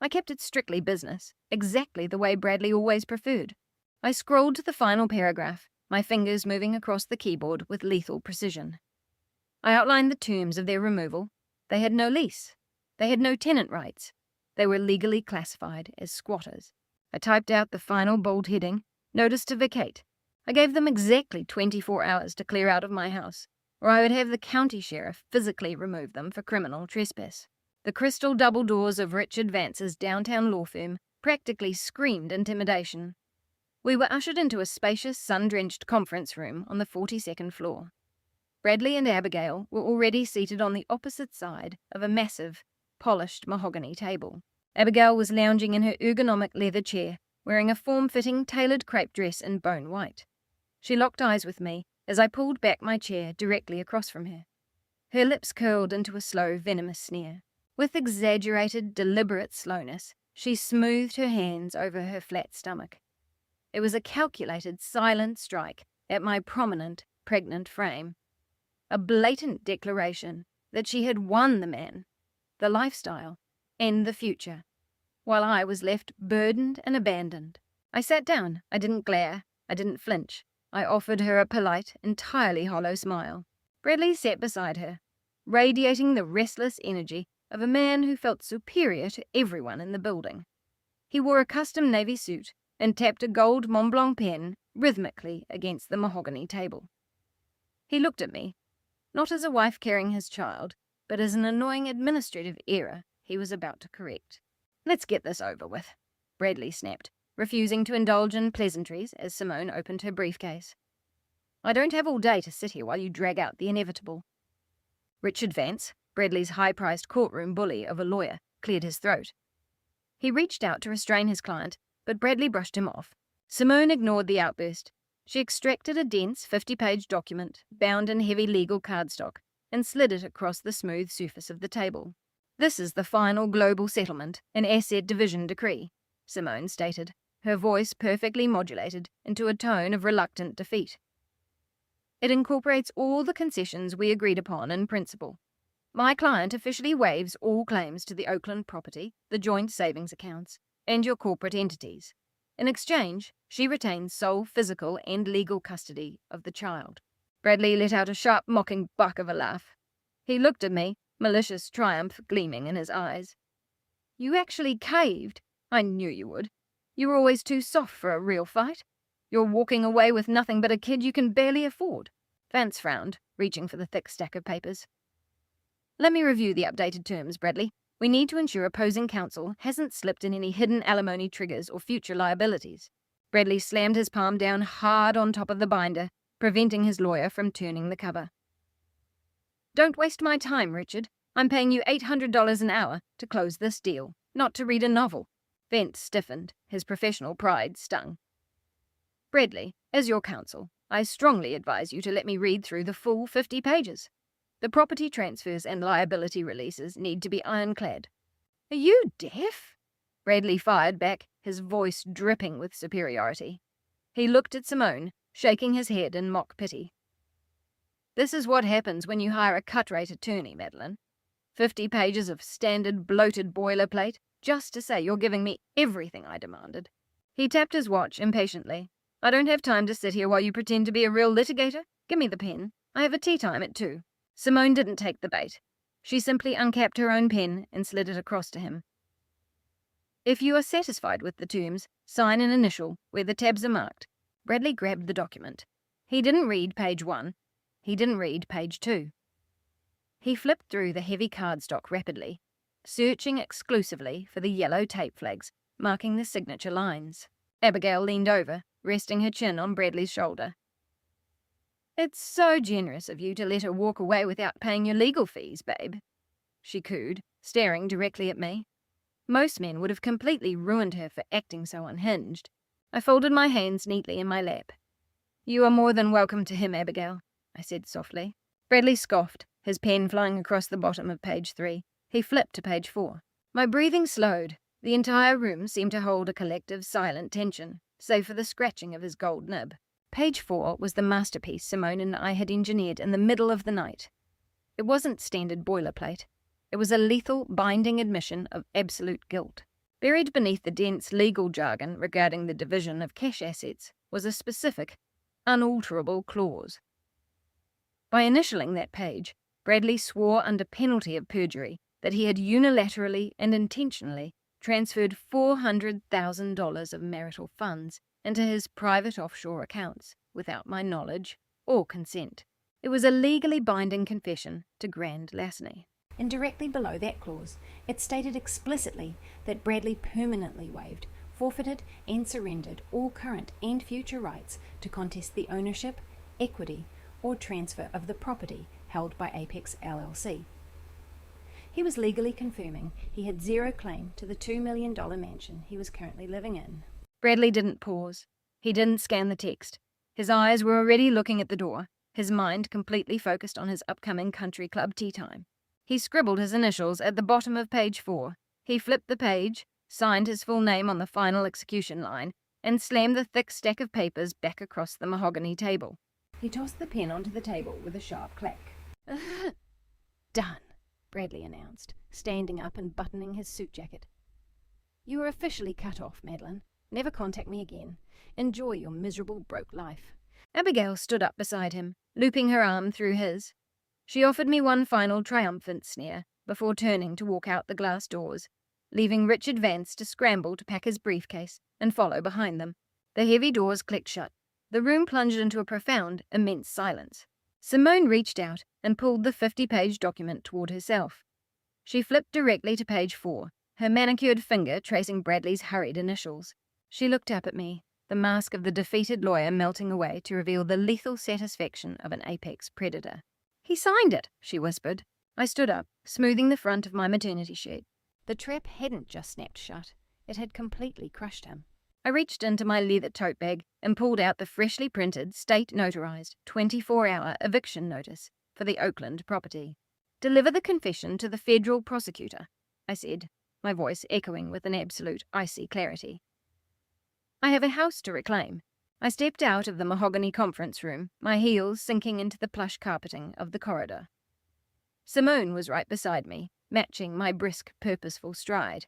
I kept it strictly business, exactly the way Bradley always preferred. I scrolled to the final paragraph, my fingers moving across the keyboard with lethal precision. I outlined the terms of their removal. They had no lease. They had no tenant rights. They were legally classified as squatters. I typed out the final bold heading, notice to vacate. I gave them exactly 24 hours to clear out of my house, or I would have the county sheriff physically remove them for criminal trespass. The crystal double doors of Richard Vance's downtown law firm practically screamed intimidation. We were ushered into a spacious, sun-drenched conference room on the 42nd floor. Bradley and Abigail were already seated on the opposite side of a massive, polished mahogany table. Abigail was lounging in her ergonomic leather chair, wearing a form-fitting tailored crepe dress in bone white. She locked eyes with me as I pulled back my chair directly across from her. Her lips curled into a slow, venomous sneer. With exaggerated, deliberate slowness, she smoothed her hands over her flat stomach. It was a calculated, silent strike at my prominent, pregnant frame. A blatant declaration that she had won the man, the lifestyle, and the future, while I was left burdened and abandoned. I sat down. I didn't glare. I didn't flinch. I offered her a polite, entirely hollow smile. Bradley sat beside her, radiating the restless energy of a man who felt superior to everyone in the building. He wore a custom navy suit and tapped a gold Mont Blanc pen rhythmically against the mahogany table. He looked at me, not as a wife carrying his child, but as an annoying administrative error he was about to correct. "Let's get this over with," Bradley snapped, refusing to indulge in pleasantries as Simone opened her briefcase. "I don't have all day to sit here while you drag out the inevitable." Richard Vance, Bradley's high-priced courtroom bully of a lawyer, cleared his throat. He reached out to restrain his client, but Bradley brushed him off. Simone ignored the outburst. She extracted a dense 50-page document bound in heavy legal cardstock and slid it across the smooth surface of the table. "This is the final global settlement and asset division decree," Simone stated, her voice perfectly modulated into a tone of reluctant defeat. "It incorporates all the concessions we agreed upon in principle. My client officially waives all claims to the Oakland property, the joint savings accounts, and your corporate entities. In exchange, she retains sole physical and legal custody of the child." Bradley let out a sharp, mocking buck of a laugh. He looked at me, malicious triumph gleaming in his eyes. "You actually caved? I knew you would. You were always too soft for a real fight. You're walking away with nothing but a kid you can barely afford." Vance frowned, reaching for the thick stack of papers. "Let me review the updated terms, Bradley. We need to ensure opposing counsel hasn't slipped in any hidden alimony triggers or future liabilities." Bradley slammed his palm down hard on top of the binder, preventing his lawyer from turning the cover. "Don't waste my time, Richard. I'm paying you $800 an hour to close this deal, not to read a novel." Vance stiffened, his professional pride stung. "Bradley, as your counsel, I strongly advise you to let me read through the full 50 pages. The property transfers and liability releases need to be ironclad." "Are you deaf?" Bradley fired back, his voice dripping with superiority. He looked at Simone, shaking his head in mock pity. "This is what happens when you hire a cut-rate attorney, Madeline. 50 pages of standard bloated boilerplate just to say you're giving me everything I demanded." He tapped his watch impatiently. "I don't have time to sit here while you pretend to be a real litigator. Give me the pen. I have a tea time at 2. Simone didn't take the bait. She simply uncapped her own pen and slid it across to him. "If you are satisfied with the terms, sign an initial where the tabs are marked." Bradley grabbed the document. He didn't read page 1. He didn't read page 2. He flipped through the heavy cardstock rapidly, searching exclusively for the yellow tape flags marking the signature lines. Abigail leaned over, resting her chin on Bradley's shoulder. "It's so generous of you to let her walk away without paying your legal fees, babe." she cooed, staring directly at me. Most men would have completely ruined her for acting so unhinged. I folded my hands neatly in my lap. You are more than welcome to him, Abigail, I said softly. Bradley scoffed, his pen flying across the bottom of page 3. He flipped to page 4. My breathing slowed. The entire room seemed to hold a collective silent tension, save for the scratching of his gold nib. Page 4 was the masterpiece Simone and I had engineered in the middle of the night. It wasn't standard boilerplate. It was a lethal, binding admission of absolute guilt. Buried beneath the dense legal jargon regarding the division of cash assets was a specific, unalterable clause. By initialing that page, Bradley swore under penalty of perjury that he had unilaterally and intentionally transferred $400,000 of marital funds into his private offshore accounts without my knowledge or consent. It was a legally binding confession to grand larceny. And directly below that clause, it stated explicitly that Bradley permanently waived, forfeited and surrendered all current and future rights to contest the ownership, equity or transfer of the property held by Apex LLC. He was legally confirming he had zero claim to the $2 million mansion he was currently living in. Bradley didn't pause. He didn't scan the text. His eyes were already looking at the door, his mind completely focused on his upcoming country club tea time. He scribbled his initials at the bottom of page 4. He flipped the page, signed his full name on the final execution line, and slammed the thick stack of papers back across the mahogany table. He tossed the pen onto the table with a sharp clack. Done, Bradley announced, standing up and buttoning his suit jacket. You are officially cut off, Madeline. Never contact me again. Enjoy your miserable broke life. Abigail stood up beside him, looping her arm through his. She offered me one final triumphant sneer before turning to walk out the glass doors, leaving Richard Vance to scramble to pack his briefcase and follow behind them. The heavy doors clicked shut. The room plunged into a profound, immense silence. Simone reached out and pulled the 50-page document toward herself. She flipped directly to page 4, her manicured finger tracing Bradley's hurried initials. She looked up at me, the mask of the defeated lawyer melting away to reveal the lethal satisfaction of an apex predator. He signed it, she whispered. I stood up, smoothing the front of my maternity sheet. The trap hadn't just snapped shut. It had completely crushed him. I reached into my leather tote bag and pulled out the freshly printed, state-notarized, 24-hour eviction notice for the Oakland property. Deliver the confession to the federal prosecutor, I said, my voice echoing with an absolute icy clarity. I have a house to reclaim. I stepped out of the mahogany conference room, my heels sinking into the plush carpeting of the corridor. Simone was right beside me, matching my brisk, purposeful stride.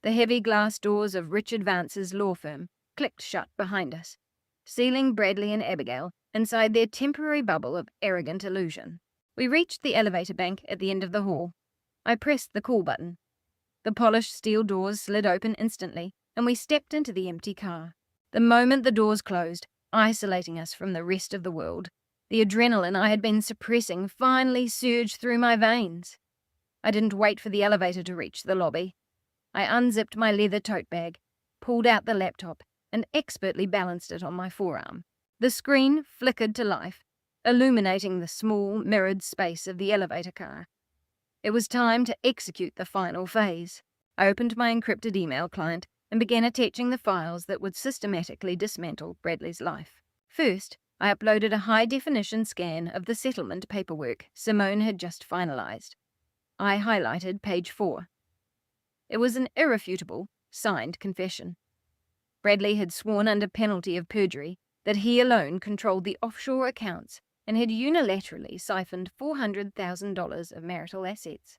The heavy glass doors of Richard Vance's law firm clicked shut behind us, sealing Bradley and Abigail inside their temporary bubble of arrogant illusion. We reached the elevator bank at the end of the hall. I pressed the call button. The polished steel doors slid open instantly, and we stepped into the empty car. The moment the doors closed, isolating us from the rest of the world, the adrenaline I had been suppressing finally surged through my veins. I didn't wait for the elevator to reach the lobby. I unzipped my leather tote bag, pulled out the laptop, and expertly balanced it on my forearm. The screen flickered to life, illuminating the small, mirrored space of the elevator car. It was time to execute the final phase. I opened my encrypted email client and began attaching the files that would systematically dismantle Bradley's life. First, I uploaded a high-definition scan of the settlement paperwork Simone had just finalized. I highlighted page 4. It was an irrefutable, signed confession. Bradley had sworn under penalty of perjury that he alone controlled the offshore accounts and had unilaterally siphoned $400,000 of marital assets.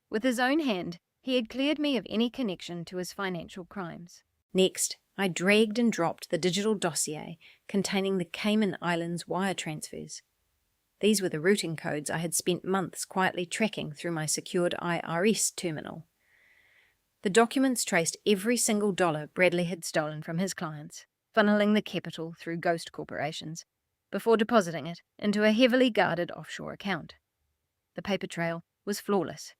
With his own hand, he had cleared me of any connection to his financial crimes. Next, I dragged and dropped the digital dossier containing the Cayman Islands wire transfers. These were the routing codes I had spent months quietly tracking through my secured IRS terminal. The documents traced every single dollar Bradley had stolen from his clients, funneling the capital through ghost corporations, before depositing it into a heavily guarded offshore account. The paper trail was flawless.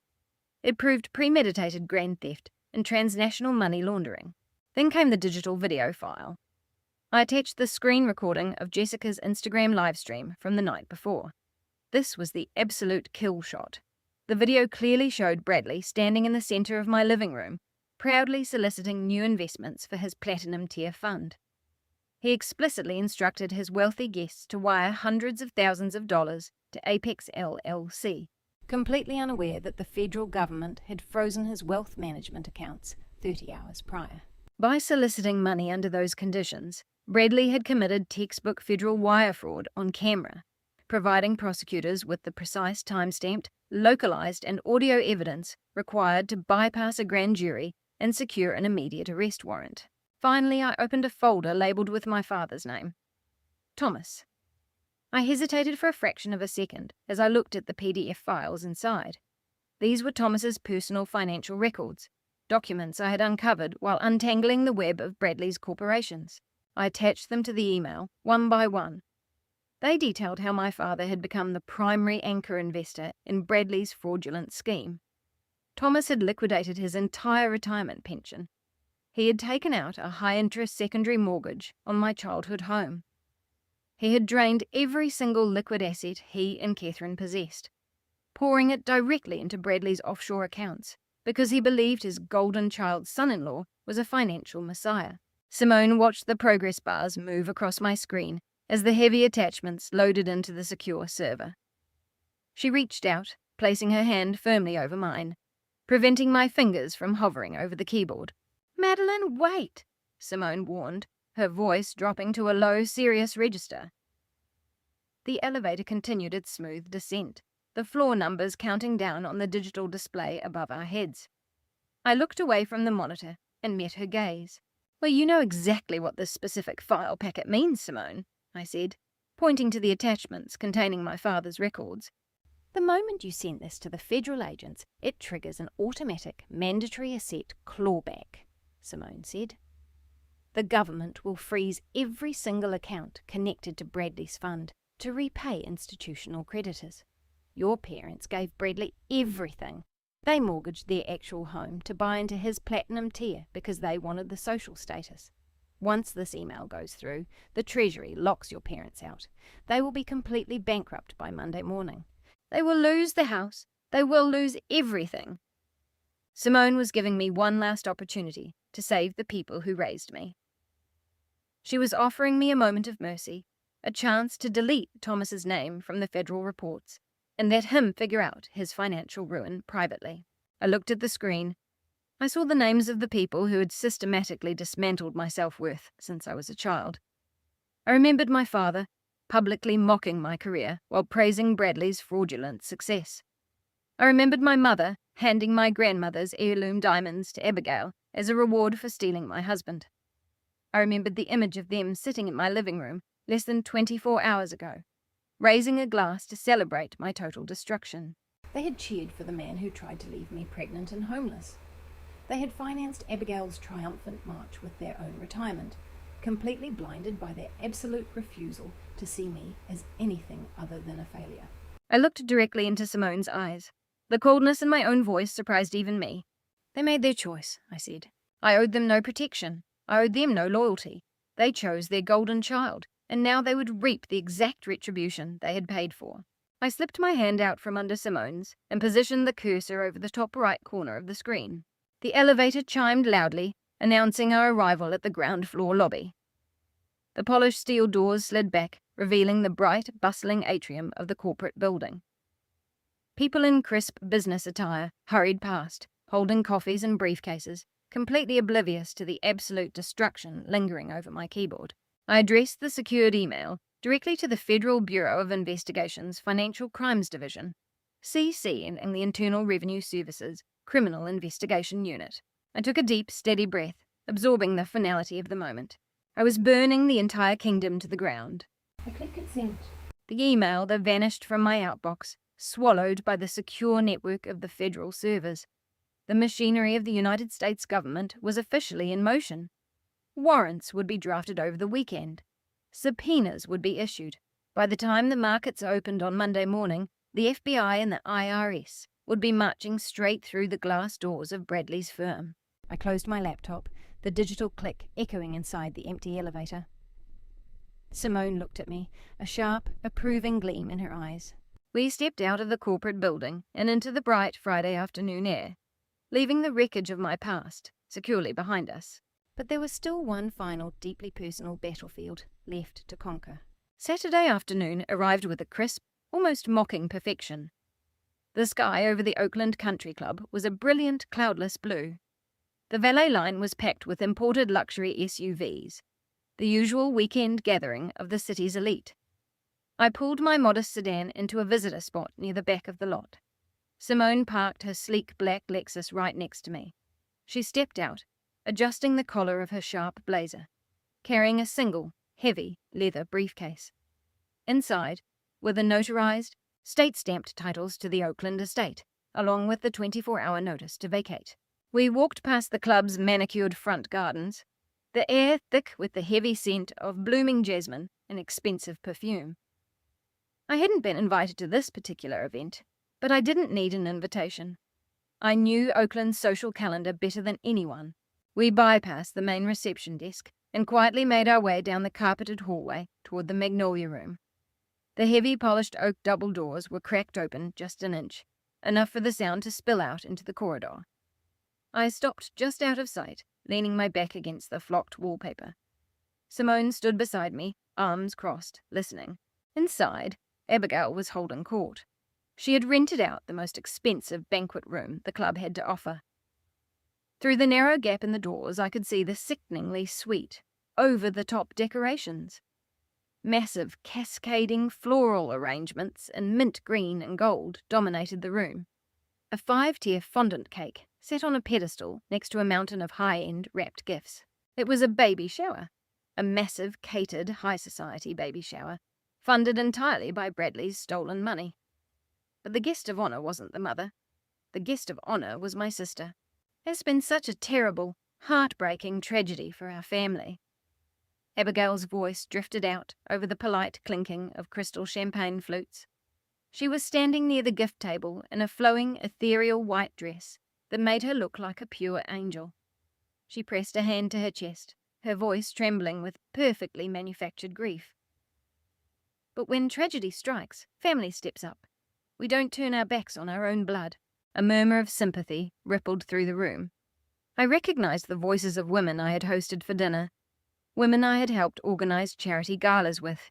It proved premeditated grand theft and transnational money laundering. Then came the digital video file. I attached the screen recording of Jessica's Instagram livestream from the night before. This was the absolute kill shot. The video clearly showed Bradley standing in the centre of my living room, proudly soliciting new investments for his Platinum Tier fund. He explicitly instructed his wealthy guests to wire hundreds of thousands of dollars to Apex LLC, completely unaware that the federal government had frozen his wealth management accounts 30 hours prior. By soliciting money under those conditions, Bradley had committed textbook federal wire fraud on camera, providing prosecutors with the precise time-stamped, localized and audio evidence required to bypass a grand jury and secure an immediate arrest warrant. Finally, I opened a folder labelled with my father's name, Thomas. I hesitated for a fraction of a second as I looked at the PDF files inside. These were Thomas's personal financial records, documents I had uncovered while untangling the web of Bradley's corporations. I attached them to the email, one by one. They detailed how my father had become the primary anchor investor in Bradley's fraudulent scheme. Thomas had liquidated his entire retirement pension. He had taken out a high-interest secondary mortgage on my childhood home. He had drained every single liquid asset he and Catherine possessed, pouring it directly into Bradley's offshore accounts because he believed his golden child son-in-law was a financial messiah. Simone watched the progress bars move across my screen as the heavy attachments loaded into the secure server. She reached out, placing her hand firmly over mine, preventing my fingers from hovering over the keyboard. "Madeline, wait," Simone warned, her voice dropping to a low, serious register. The elevator continued its smooth descent, the floor numbers counting down on the digital display above our heads. I looked away from the monitor and met her gaze. "Well, you know exactly what this specific file packet means, Simone," I said, pointing to the attachments containing my father's records. "The moment you send this to the federal agents, it triggers an automatic, mandatory asset clawback," Simone said. "The government will freeze every single account connected to Bradley's fund to repay institutional creditors. Your parents gave Bradley everything. They mortgaged their actual home to buy into his Platinum Tier because they wanted the social status. Once this email goes through, the Treasury locks your parents out. They will be completely bankrupt by Monday morning. They will lose the house. They will lose everything." Simone was giving me one last opportunity to save the people who raised me. She was offering me a moment of mercy, a chance to delete Thomas's name from the federal reports, and let him figure out his financial ruin privately. I looked at the screen. I saw the names of the people who had systematically dismantled my self-worth since I was a child. I remembered my father, publicly mocking my career while praising Bradley's fraudulent success. I remembered my mother handing my grandmother's heirloom diamonds to Abigail as a reward for stealing my husband. I remembered the image of them sitting in my living room less than 24 hours ago, raising a glass to celebrate my total destruction. They had cheered for the man who tried to leave me pregnant and homeless. They had financed Abigail's triumphant march with their own retirement, completely blinded by their absolute refusal to see me as anything other than a failure. I looked directly into Simone's eyes. The coldness in my own voice surprised even me. "They made their choice," I said. "I owed them no protection. I owed them no loyalty. They chose their golden child, and now they would reap the exact retribution they had paid for." I slipped my hand out from under Simone's and positioned the cursor over the top right corner of the screen. The elevator chimed loudly, announcing our arrival at the ground floor lobby. The polished steel doors slid back, revealing the bright, bustling atrium of the corporate building. People in crisp business attire hurried past, holding coffees and briefcases, completely oblivious to the absolute destruction lingering over my keyboard. I addressed the secured email directly to the Federal Bureau of Investigation's Financial Crimes Division, CC in the Internal Revenue Service's Criminal Investigation Unit. I took a deep, steady breath, absorbing the finality of the moment. I was burning the entire kingdom to the ground. I click consent. The email that vanished from my outbox, swallowed by the secure network of the federal servers. The machinery of the United States government was officially in motion. Warrants would be drafted over the weekend. Subpoenas would be issued. By the time the markets opened on Monday morning, the FBI and the IRS would be marching straight through the glass doors of Bradley's firm. I closed my laptop, the digital click echoing inside the empty elevator. Simone looked at me, a sharp, approving gleam in her eyes. We stepped out of the corporate building and into the bright Friday afternoon air, leaving the wreckage of my past securely behind us. But there was still one final deeply personal battlefield left to conquer. Saturday afternoon arrived with a crisp, almost mocking perfection. The sky over the Oakland Country Club was a brilliant cloudless blue. The valet line was packed with imported luxury SUVs, the usual weekend gathering of the city's elite. I pulled my modest sedan into a visitor spot near the back of the lot. Simone parked her sleek black Lexus right next to me. She stepped out, adjusting the collar of her sharp blazer, carrying a single, heavy leather briefcase. Inside were the notarized, state-stamped titles to the Oakland estate, along with the 24-hour notice to vacate. We walked past the club's manicured front gardens, the air thick with the heavy scent of blooming jasmine and expensive perfume. I hadn't been invited to this particular event, but I didn't need an invitation. I knew Oakland's social calendar better than anyone. We bypassed the main reception desk and quietly made our way down the carpeted hallway toward the Magnolia Room. The heavy polished oak double doors were cracked open just an inch, enough for the sound to spill out into the corridor. I stopped just out of sight, leaning my back against the flocked wallpaper. Simone stood beside me, arms crossed, listening. Inside, Abigail was holding court. She had rented out the most expensive banquet room the club had to offer. Through the narrow gap in the doors, I could see the sickeningly sweet, over-the-top decorations. Massive, cascading floral arrangements in mint green and gold dominated the room. A 5-tier fondant cake sat on a pedestal next to a mountain of high-end wrapped gifts. It was a baby shower, a massive, catered, high-society baby shower, funded entirely by Bradley's stolen money. But the guest of honor wasn't the mother. The guest of honor was my sister. It's been such a terrible, heartbreaking tragedy for our family. Abigail's voice drifted out over the polite clinking of crystal champagne flutes. She was standing near the gift table in a flowing, ethereal white dress that made her look like a pure angel. She pressed a hand to her chest, her voice trembling with perfectly manufactured grief. But when tragedy strikes, family steps up. We don't turn our backs on our own blood. A murmur of sympathy rippled through the room. I recognized the voices of women I had hosted for dinner, women I had helped organize charity galas with,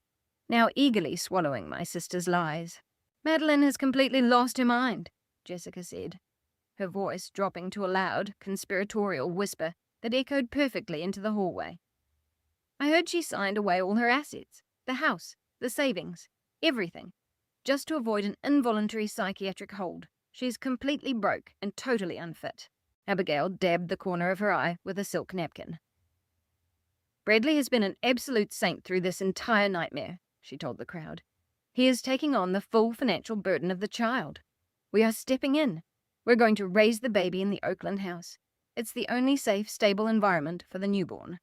now eagerly swallowing my sister's lies. "Madeline has completely lost her mind," Jessica said, her voice dropping to a loud, conspiratorial whisper that echoed perfectly into the hallway. "I heard she signed away all her assets, the house, the savings, everything, just to avoid an involuntary psychiatric hold. She's completely broke and totally unfit." Abigail dabbed the corner of her eye with a silk napkin. "Bradley has been an absolute saint through this entire nightmare," she told the crowd. "He is taking on the full financial burden of the child. We are stepping in. We're going to raise the baby in the Oakland house. It's the only safe, stable environment for the newborn.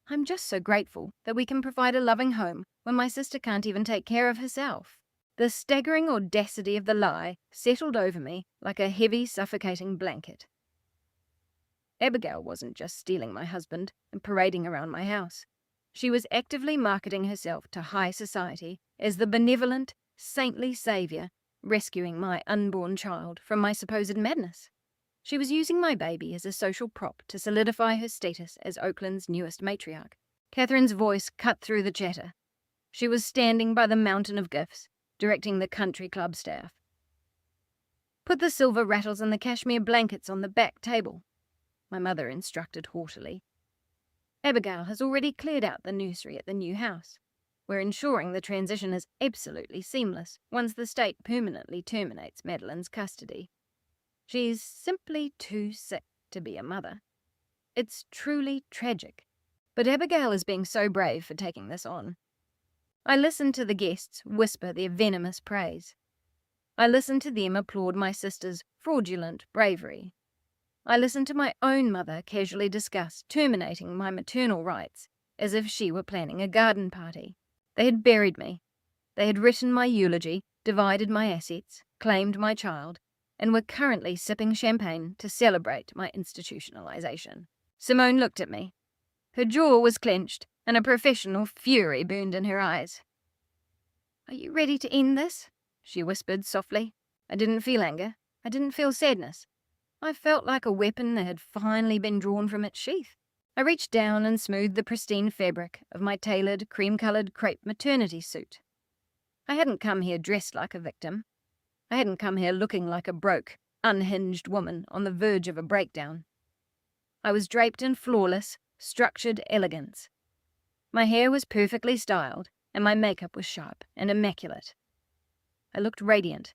I'm just so grateful that we can provide a loving home when my sister can't even take care of herself." The staggering audacity of the lie settled over me like a heavy, suffocating blanket. Abigail wasn't just stealing my husband and parading around my house. She was actively marketing herself to high society as the benevolent, saintly savior rescuing my unborn child from my supposed madness. She was using my baby as a social prop to solidify her status as Oakland's newest matriarch. Catherine's voice cut through the chatter. She was standing by the mountain of gifts, directing the country club staff. "Put the silver rattles and the cashmere blankets on the back table," my mother instructed haughtily. "Abigail has already cleared out the nursery at the new house. We're ensuring the transition is absolutely seamless once the state permanently terminates Madeline's custody. She's simply too sick to be a mother. It's truly tragic. But Abigail is being so brave for taking this on." I listened to the guests whisper their venomous praise. I listened to them applaud my sister's fraudulent bravery. I listened to my own mother casually discuss terminating my maternal rights as if she were planning a garden party. They had buried me. They had written my eulogy, divided my assets, claimed my child, and were currently sipping champagne to celebrate my institutionalization. Simone looked at me. Her jaw was clenched, and a professional fury burned in her eyes. "Are you ready to end this?" she whispered softly. I didn't feel anger. I didn't feel sadness. I felt like a weapon that had finally been drawn from its sheath. I reached down and smoothed the pristine fabric of my tailored, cream-coloured crepe maternity suit. I hadn't come here dressed like a victim. I hadn't come here looking like a broke, unhinged woman on the verge of a breakdown. I was draped in flawless, structured elegance. My hair was perfectly styled, and my makeup was sharp and immaculate. I looked radiant.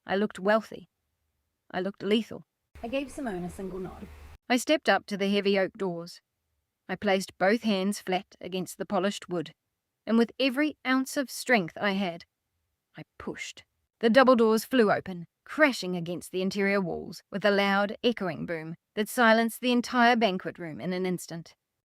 I looked wealthy. I looked lethal. I gave Simone a single nod. I stepped up to the heavy oak doors. I placed both hands flat against the polished wood, and with every ounce of strength I had, I pushed. The double doors flew open, crashing against the interior walls with a loud, echoing boom that silenced the entire banquet room in an instant.